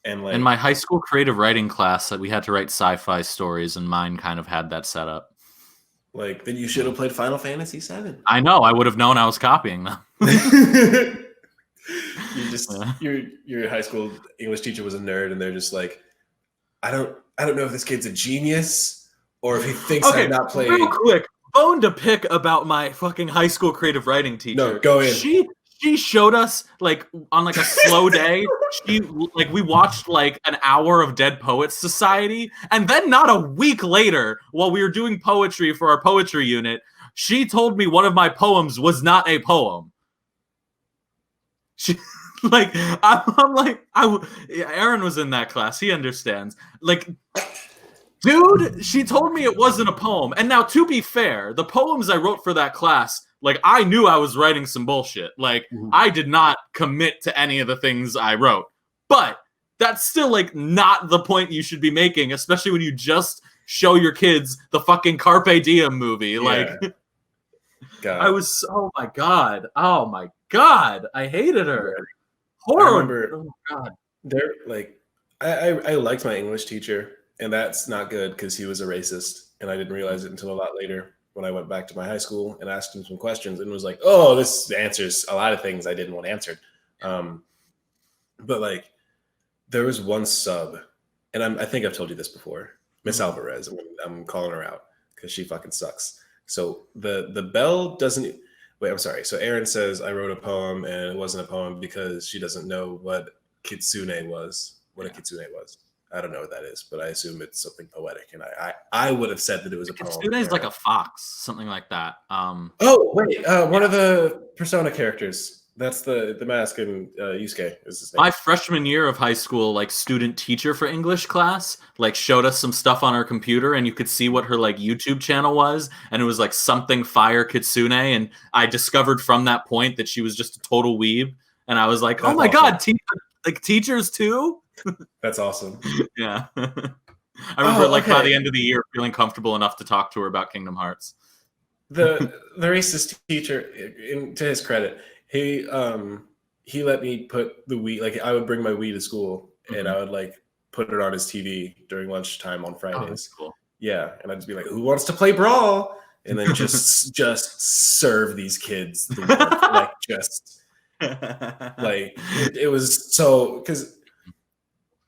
And like in my high school creative writing class, we had to write sci-fi stories, and mine kind of had that setup. Like, then you should have played Final Fantasy VII. I know. I would have known I was copying them. Your high school English teacher was a nerd, and they're just like, I don't know if this kid's a genius or if he thinks I'm not playing. Real quick, bone to pick about my fucking high school creative writing teacher. No, go in. She showed us like on like a slow day. We watched like an hour of Dead Poets Society, and then not a week later, while we were doing poetry for our poetry unit, she told me one of my poems was not a poem. She like I'm like Aaron was in that class. He understands. Like, dude, she told me it wasn't a poem. And now, to be fair, the poems I wrote for that class, like, I knew I was writing some bullshit. Like, I did not commit to any of the things I wrote. But that's still, like, not the point you should be making, especially when you just show your kids the fucking Carpe Diem movie. Yeah. Like, God. I was, oh my God, I hated her. Horror. I remember, oh God. They're like, I liked my English teacher, and that's not good because he was a racist, and I didn't realize it until a lot later when I went back to my high school and asked him some questions, and was like, oh, this answers a lot of things I didn't want answered. But like, there was one sub, and I think I've told you this before, Miss Alvarez. I'm calling her out because she fucking sucks. So the bell doesn't. Wait, I'm sorry. So Aaron says I wrote a poem and it wasn't a poem because she doesn't know what kitsune was. What a kitsune was. I don't know what that is, but I assume it's something poetic. And I would have said that it was a poem. Kitsune is like a fox, something like that. Oh wait, one of the Persona characters. That's the mask in Yusuke is his name. My freshman year of high school, like student teacher for English class, like showed us some stuff on her computer, and you could see what her like YouTube channel was, and it was like something fire Kitsune, and I discovered from that point that she was just a total weeb, and I was like, oh my God, like teachers too? That's awesome. Yeah. I remember by the end of the year feeling comfortable enough to talk to her about Kingdom Hearts. The racist teacher, to his credit, he let me put the Wii, like I would bring my Wii to school and I would like put it on his TV during lunchtime on Fridays. Oh, that's cool. Yeah, and I'd just be like, "Who wants to play Brawl?" And then just serve these kids the work. Like just like it was so, because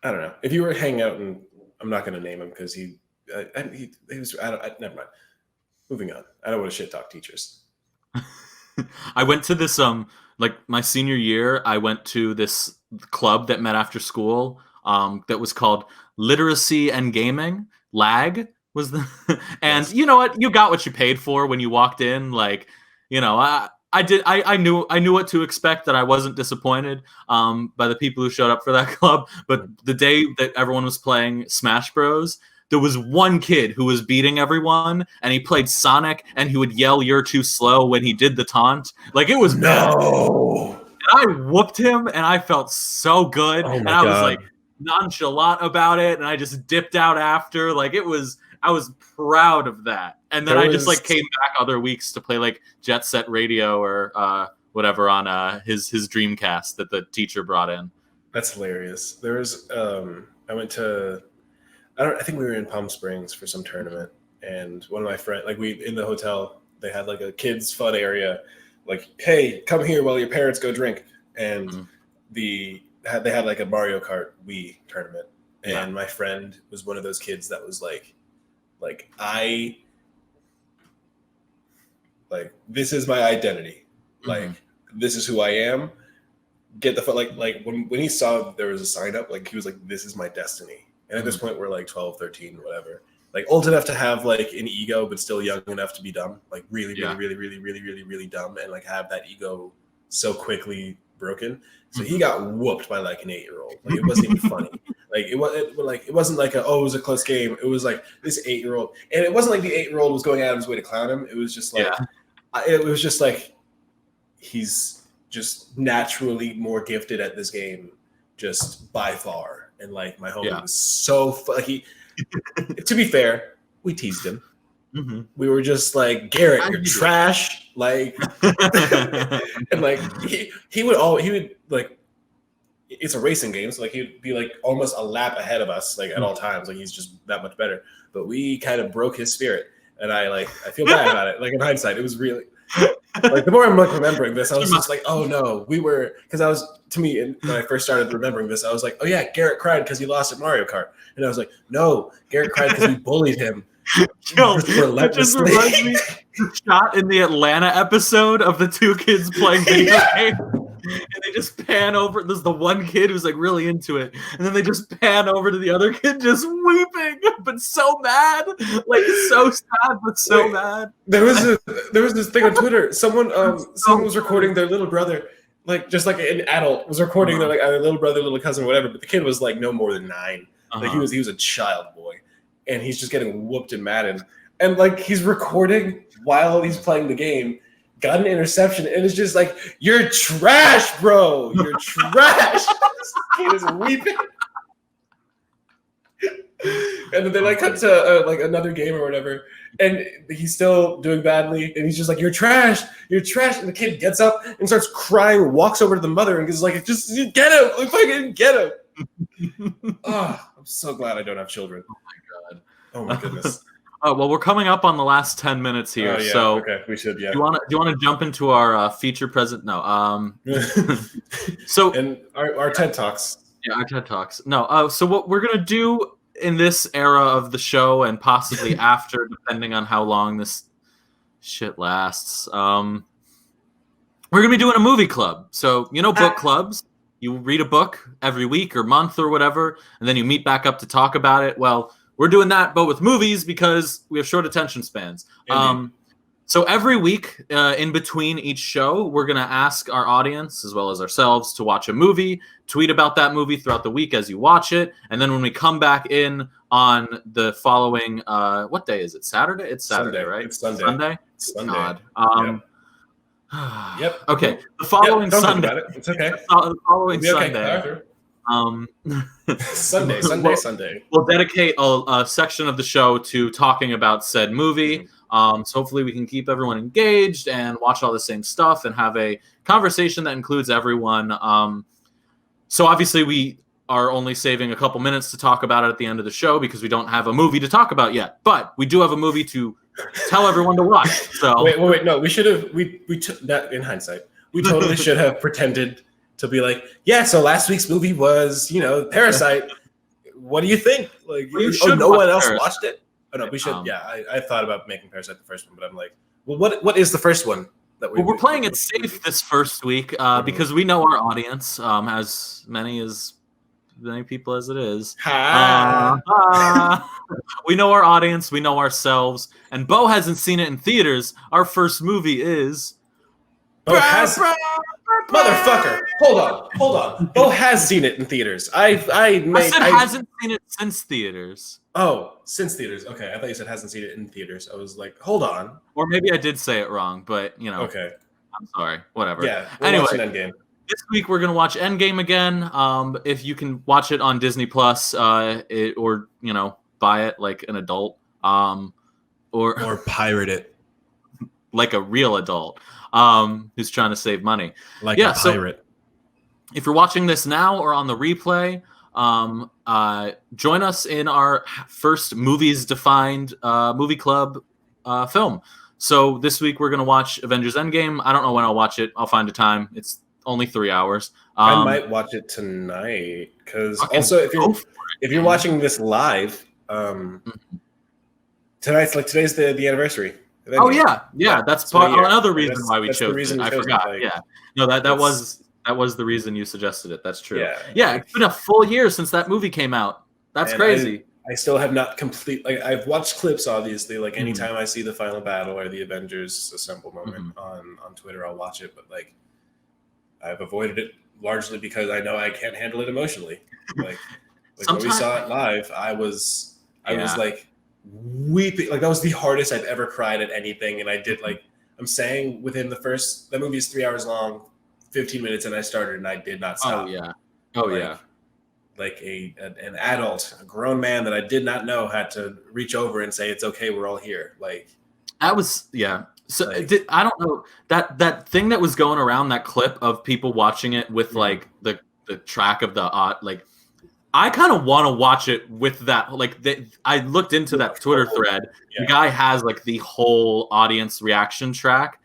I don't know if you were hanging out, and I'm not going to name him because he was never mind. Moving on. I don't want to shit talk teachers. I went to this like my senior year, I went to this club that met after school that was called Literacy and Gaming. LAG was the and yes. You know what? You got what you paid for when you walked in. Like, you know, I did. I knew what to expect. That I wasn't disappointed by the people who showed up for that club. But the day that everyone was playing Smash Bros, there was one kid who was beating everyone, and he played Sonic, and he would yell "You're too slow" when he did the taunt. Like, it was bad. No. And I whooped him, and I felt so good. Oh And my I was God. like nonchalant about it, and I just dipped out after. Like, it was. I was proud of that. And then There I just was- like came back other weeks to play like Jet Set Radio or whatever on his Dreamcast that the teacher brought in. That's hilarious. There was I went to I think we were in Palm Springs for some tournament, and one of my friends, like, we in the hotel, they had like a kids fun area, like, hey, come here while your parents go drink, and they had like a Mario Kart Wii tournament, and my friend was one of those kids that was like this is my identity, like this is who I am. Get the like when he saw there was a sign up, like, he was like, this is my destiny. And at this point we're like 12, 13, whatever, like old enough to have like an ego but still young enough to be dumb, like really dumb, and like have that ego so quickly broken. So he got whooped by like an 8-year-old. Like, it wasn't even funny. Like, it wasn't like it was a close game. It was like this 8-year-old, and it wasn't like the 8-year-old was going out of his way to clown him. It was just like it was just like he's just naturally more gifted at this game, just by far. And like, my homie was so he. To be fair, we teased him. We were just like, Garrett, you're trash. Like, and like he would like, it's a racing game, so like he'd be like almost a lap ahead of us, like, at all times. Like, he's just that much better. But we kind of broke his spirit, and I feel bad about it. Like, in hindsight, it was really like, the more I'm like remembering this, I was just like, oh no, because when I first started remembering this, I was like, oh yeah, Garrett cried because he lost at Mario Kart, and I was like, no, Garrett cried because we bullied him. It just reminds me the shot in the Atlanta episode of the two kids playing video games. And they just pan over. There's the one kid who's like really into it, and then they just pan over to the other kid just weeping, but so mad, like so sad, but so mad. There was this thing on Twitter. Someone was recording their little brother, like, just like an adult was recording their like either little brother, little cousin, whatever. But the kid was like no more than 9. Like, he was a child boy, and he's just getting whooped in Madden, and like, he's recording while he's playing the game. Got an interception, and it's just like, you're trash, bro. You're trash. This kid is weeping. And then they like cut to like another game or whatever, and he's still doing badly, and he's just like, you're trash. You're trash. And the kid gets up and starts crying, walks over to the mother, and is like, just get him. Like, fucking get him. Oh, I'm so glad I don't have children. Oh my God. Oh my goodness. Well, we're coming up on the last 10 minutes here, so okay, we should. Yeah. Do you want to jump into our feature present? No. So, and our TED Talks. Yeah, our TED Talks. No. So what we're gonna do in this era of the show, and possibly after, depending on how long this shit lasts, we're gonna be doing a movie club. So, book clubs. You read a book every week or month or whatever, and then you meet back up to talk about it. Well, we're doing that, but with movies, because we have short attention spans. So every week, in between each show, we're going to ask our audience, as well as ourselves, to watch a movie, tweet about that movie throughout the week as you watch it, and then when we come back in on the following, what day is it? Saturday? It's Saturday, Sunday. right? It's Sunday. Sunday? Sunday. God. Yep. Okay. The following don't Sunday. Think about it. It's okay. The following It'll be okay, Sunday. Arthur. Sunday. We'll dedicate a section of the show to talking about said movie. So hopefully we can keep everyone engaged and watch all the same stuff and have a conversation that includes everyone. So obviously we are only saving a couple minutes to talk about it at the end of the show because we don't have a movie to talk about yet. But we do have a movie to tell everyone to watch. So wait. No, we should have. We took that in hindsight. We totally should have pretended to be like, yeah. So last week's movie was, Parasite. What do you think? Like, no one else watched it. Oh no, we should. I thought about making Parasite the first one, but I'm like, well, what is the first one that we're playing it safe this first week because we know our audience, as many people as it is. We know our audience, we know ourselves, and Bo hasn't seen it in theaters. Our first movie is Bo has motherfucker. Hold on. Bo has seen it in theaters. I said hasn't seen it since theaters. Oh, since theaters. Okay, I thought you said hasn't seen it in theaters. I was like, hold on. Or maybe I did say it wrong, but you know. Okay. I'm sorry. Whatever. Yeah. Anyway, watching Endgame. This week we're gonna watch Endgame again. If you can watch it on Disney Plus, or you know, buy it like an adult, or pirate it like a real adult, who's trying to save money, like a pirate. So if you're watching this now or on the replay, join us in our first Movies Defined movie club film. So this week we're gonna watch Avengers Endgame. I don't know when I'll watch it. I'll find a time. It's only 3 hours. I might watch it tonight because also if you're watching this live, today's the anniversary. Oh yeah. That's another reason why we chose it. I forgot. Like, yeah, no, that was the reason you suggested it. That's true. Yeah. It's been a full year since that movie came out. That's crazy. I still have not I've watched clips, obviously. Like anytime I see the final battle or the Avengers assemble moment on Twitter, I'll watch it. But like, I've avoided it largely because I know I can't handle it emotionally. Like when we saw it live, I was like weeping. Like that was the hardest I've ever cried at anything. And I did I'm saying within that movie is 3 hours long, 15 minutes, and I started and I did not stop. Oh yeah. Like an adult, a grown man that I did not know had to reach over and say, "It's okay, we're all here." Like that was So I don't know that thing that was going around, that clip of people watching it with like the track of the like. I kind of want to watch it with that. Like I looked into that Twitter thread. The guy has like the whole audience reaction track.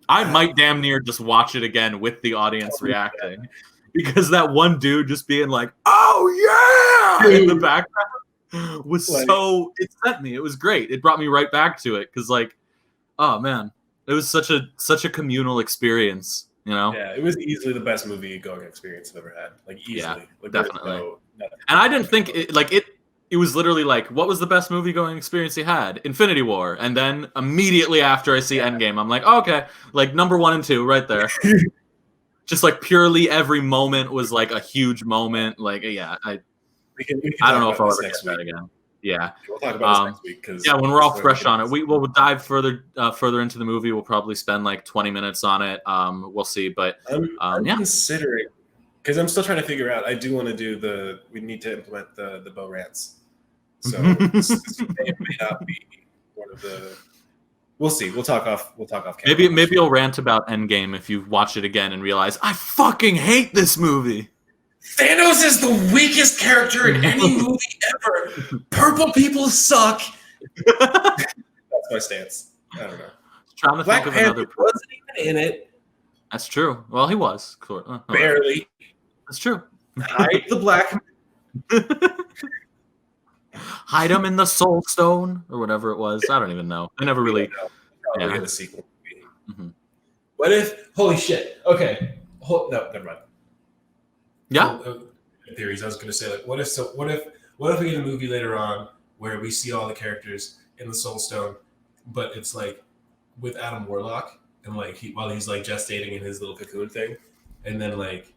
I might damn near just watch it again with the audience reacting. Because that one dude just being like, "Oh yeah!" in the background was it sent me. It was great. It brought me right back to it because, like, oh man, it was such a communal experience. You know? Yeah, it was easily the best movie going experience I've ever had. Like easily, yeah, definitely. And I didn't think it was literally like, what was the best movie going experience you had? Infinity War, and then immediately after I see Endgame, I'm like, oh, okay, like number 1 and 2 right there. Just like purely every moment was like a huge moment. Like, yeah, I don't know if I'll ever get that again. Yeah, we'll talk about this next week. Cause when we're all fresh on it, we'll dive further into the movie. We'll probably spend like 20 minutes on it. We'll see, but I'm considering because I'm still trying to figure out. I do want to do we need to implement the Bo rants. So this may not be one of the. We'll see. We'll talk off. Maybe you'll rant about Endgame if you watch it again and realize I fucking hate this movie. Thanos is the weakest character in any movie ever. Purple people suck. That's my stance. I don't know. Trying to Black think of Panther another. Wasn't even in it. That's true. Well, he was. Barely. That's true. Hide the black. Hide him in the Soul Stone or whatever it was. I don't even know. I never really. Probably get a sequel. What if? Holy shit. Okay. No, never mind. Yeah. Theories. I was going to say, like, what if we get a movie later on where we see all the characters in the Soul Stone, but it's like with Adam Warlock and like while he's like gestating in his little cocoon thing, and then like.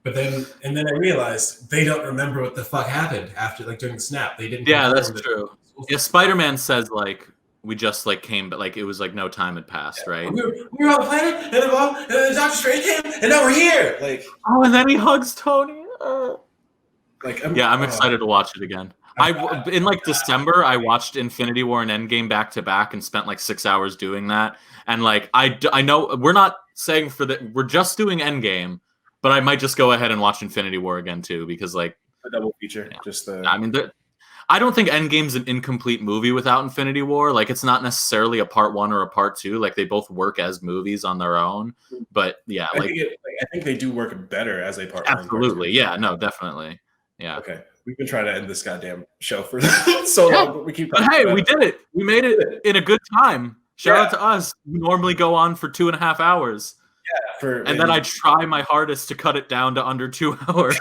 But then I realized they don't remember what the fuck happened after, like during the snap. They didn't. Yeah, that's true. Yeah, Spider-Man says like we just like came, but like it was like no time had passed, right? We were on the planet, and then Doctor Strange came, and now we're here. Like, oh, and then he hugs Tony. Like, I'm excited to watch it again. In like December, I watched Infinity War and Endgame back to back and spent like 6 hours doing that. And like I know we're not saying we're just doing Endgame. But I might just go ahead and watch Infinity War again too, because like a double feature. Yeah. I mean, I don't think Endgame's an incomplete movie without Infinity War. Like, it's not necessarily a part 1 or a part 2. Like, they both work as movies on their own. But yeah, I think they do work better as a part 1. Absolutely, yeah, no, definitely, yeah. Okay, we've been trying to end this goddamn show for so long, but we keep. But hey, we did it. We made it in a good time. Shout out to us. We normally go on for 2.5 hours. Yeah, and then I try my hardest to cut it down to under 2 hours.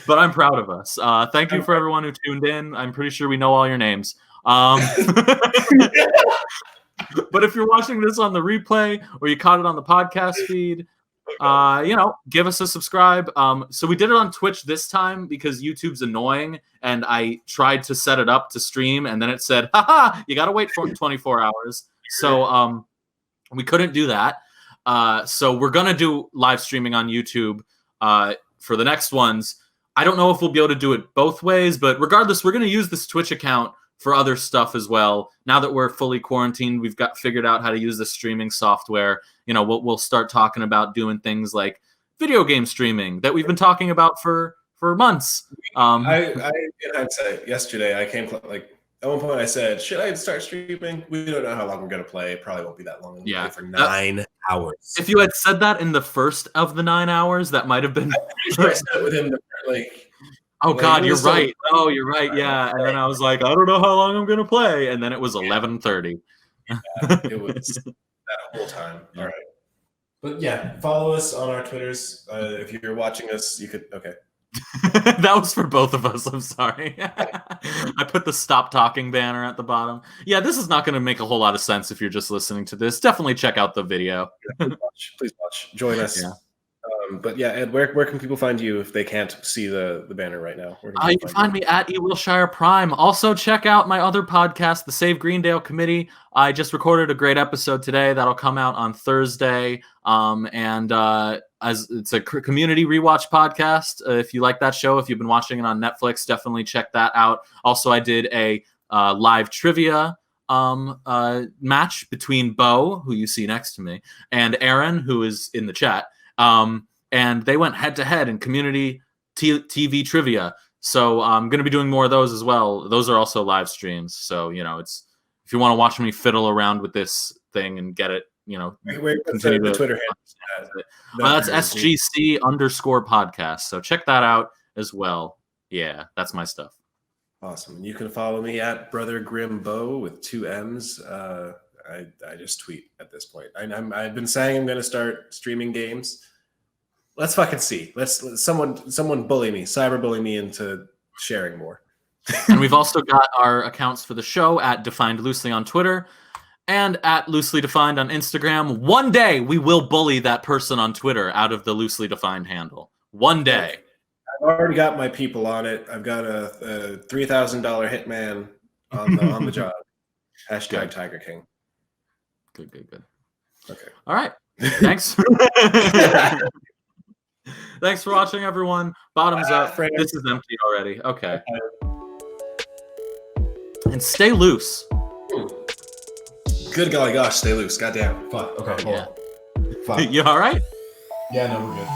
But I'm proud of us. Thank you for everyone who tuned in. I'm pretty sure we know all your names. But if you're watching this on the replay or you caught it on the podcast feed, give us a subscribe. So we did it on Twitch this time because YouTube's annoying, and I tried to set it up to stream, and then it said, haha, you got to wait for 24 hours. So we couldn't do that. So we're going to do live streaming on YouTube for the next ones. I don't know if we'll be able to do it both ways, but regardless, we're going to use this Twitch account for other stuff as well. Now that we're fully quarantined, we've got figured out how to use the streaming software. We'll start talking about doing things like video game streaming that we've been talking about for months. I'd say yesterday I came like at one point I said, should I start streaming? We don't know how long we're gonna play. It probably won't be that long. Yeah, for 9 hours. If you had said that in the first of the 9 hours, that might have been. I'm pretty sure I said it within Oh God, you're right. Oh, you're right. Yeah, and then I was like, I don't know how long I'm gonna play, and then it was 11:30. Yeah, it was that whole time. All right, but yeah, follow us on our Twitters. If you're watching us, you could. Okay, that was for both of us. I'm sorry. I put the stop talking banner at the bottom. Yeah, this is not going to make a whole lot of sense if you're just listening to this. Definitely check out the video. Please watch. Join us. Yeah. But yeah, Ed, where can people find you if they can't see the banner right now? You can find me at Wilshire Prime. Also, check out my other podcast, the Save Greendale Committee. I just recorded a great episode today that'll come out on Thursday. As it's a community rewatch podcast. If you like that show, if you've been watching it on Netflix, definitely check that out. Also, I did a live trivia match between Bo, who you see next to me, and Aaron, who is in the chat. And they went head to head in community TV trivia. So I'm going to be doing more of those as well. Those are also live streams. So, it's if you want to watch me fiddle around with this thing and get it, continue the Twitter handle. That's SGC_podcast. So check that out as well. Yeah, that's my stuff. Awesome. You can follow me at Brother Grimbo with 2 M's. I just tweet at this point. I've been saying I'm going to start streaming games. Let's fucking see. Let's someone bully me, cyberbully me into sharing more. And we've also got our accounts for the show at Defined Loosely on Twitter and at Loosely Defined on Instagram. One day we will bully that person on Twitter out of the Loosely Defined handle. One day. I've already got my people on it. I've got a $3,000 hitman on the job. Hashtag Tiger King. Good. Okay. All right. Thanks. Thanks for watching, everyone. Bottoms up. This is empty already. Okay. And stay loose. Good golly gosh, stay loose. Goddamn. Fuck. Okay, hold on. Fuck. You all right? Yeah, no, we're good.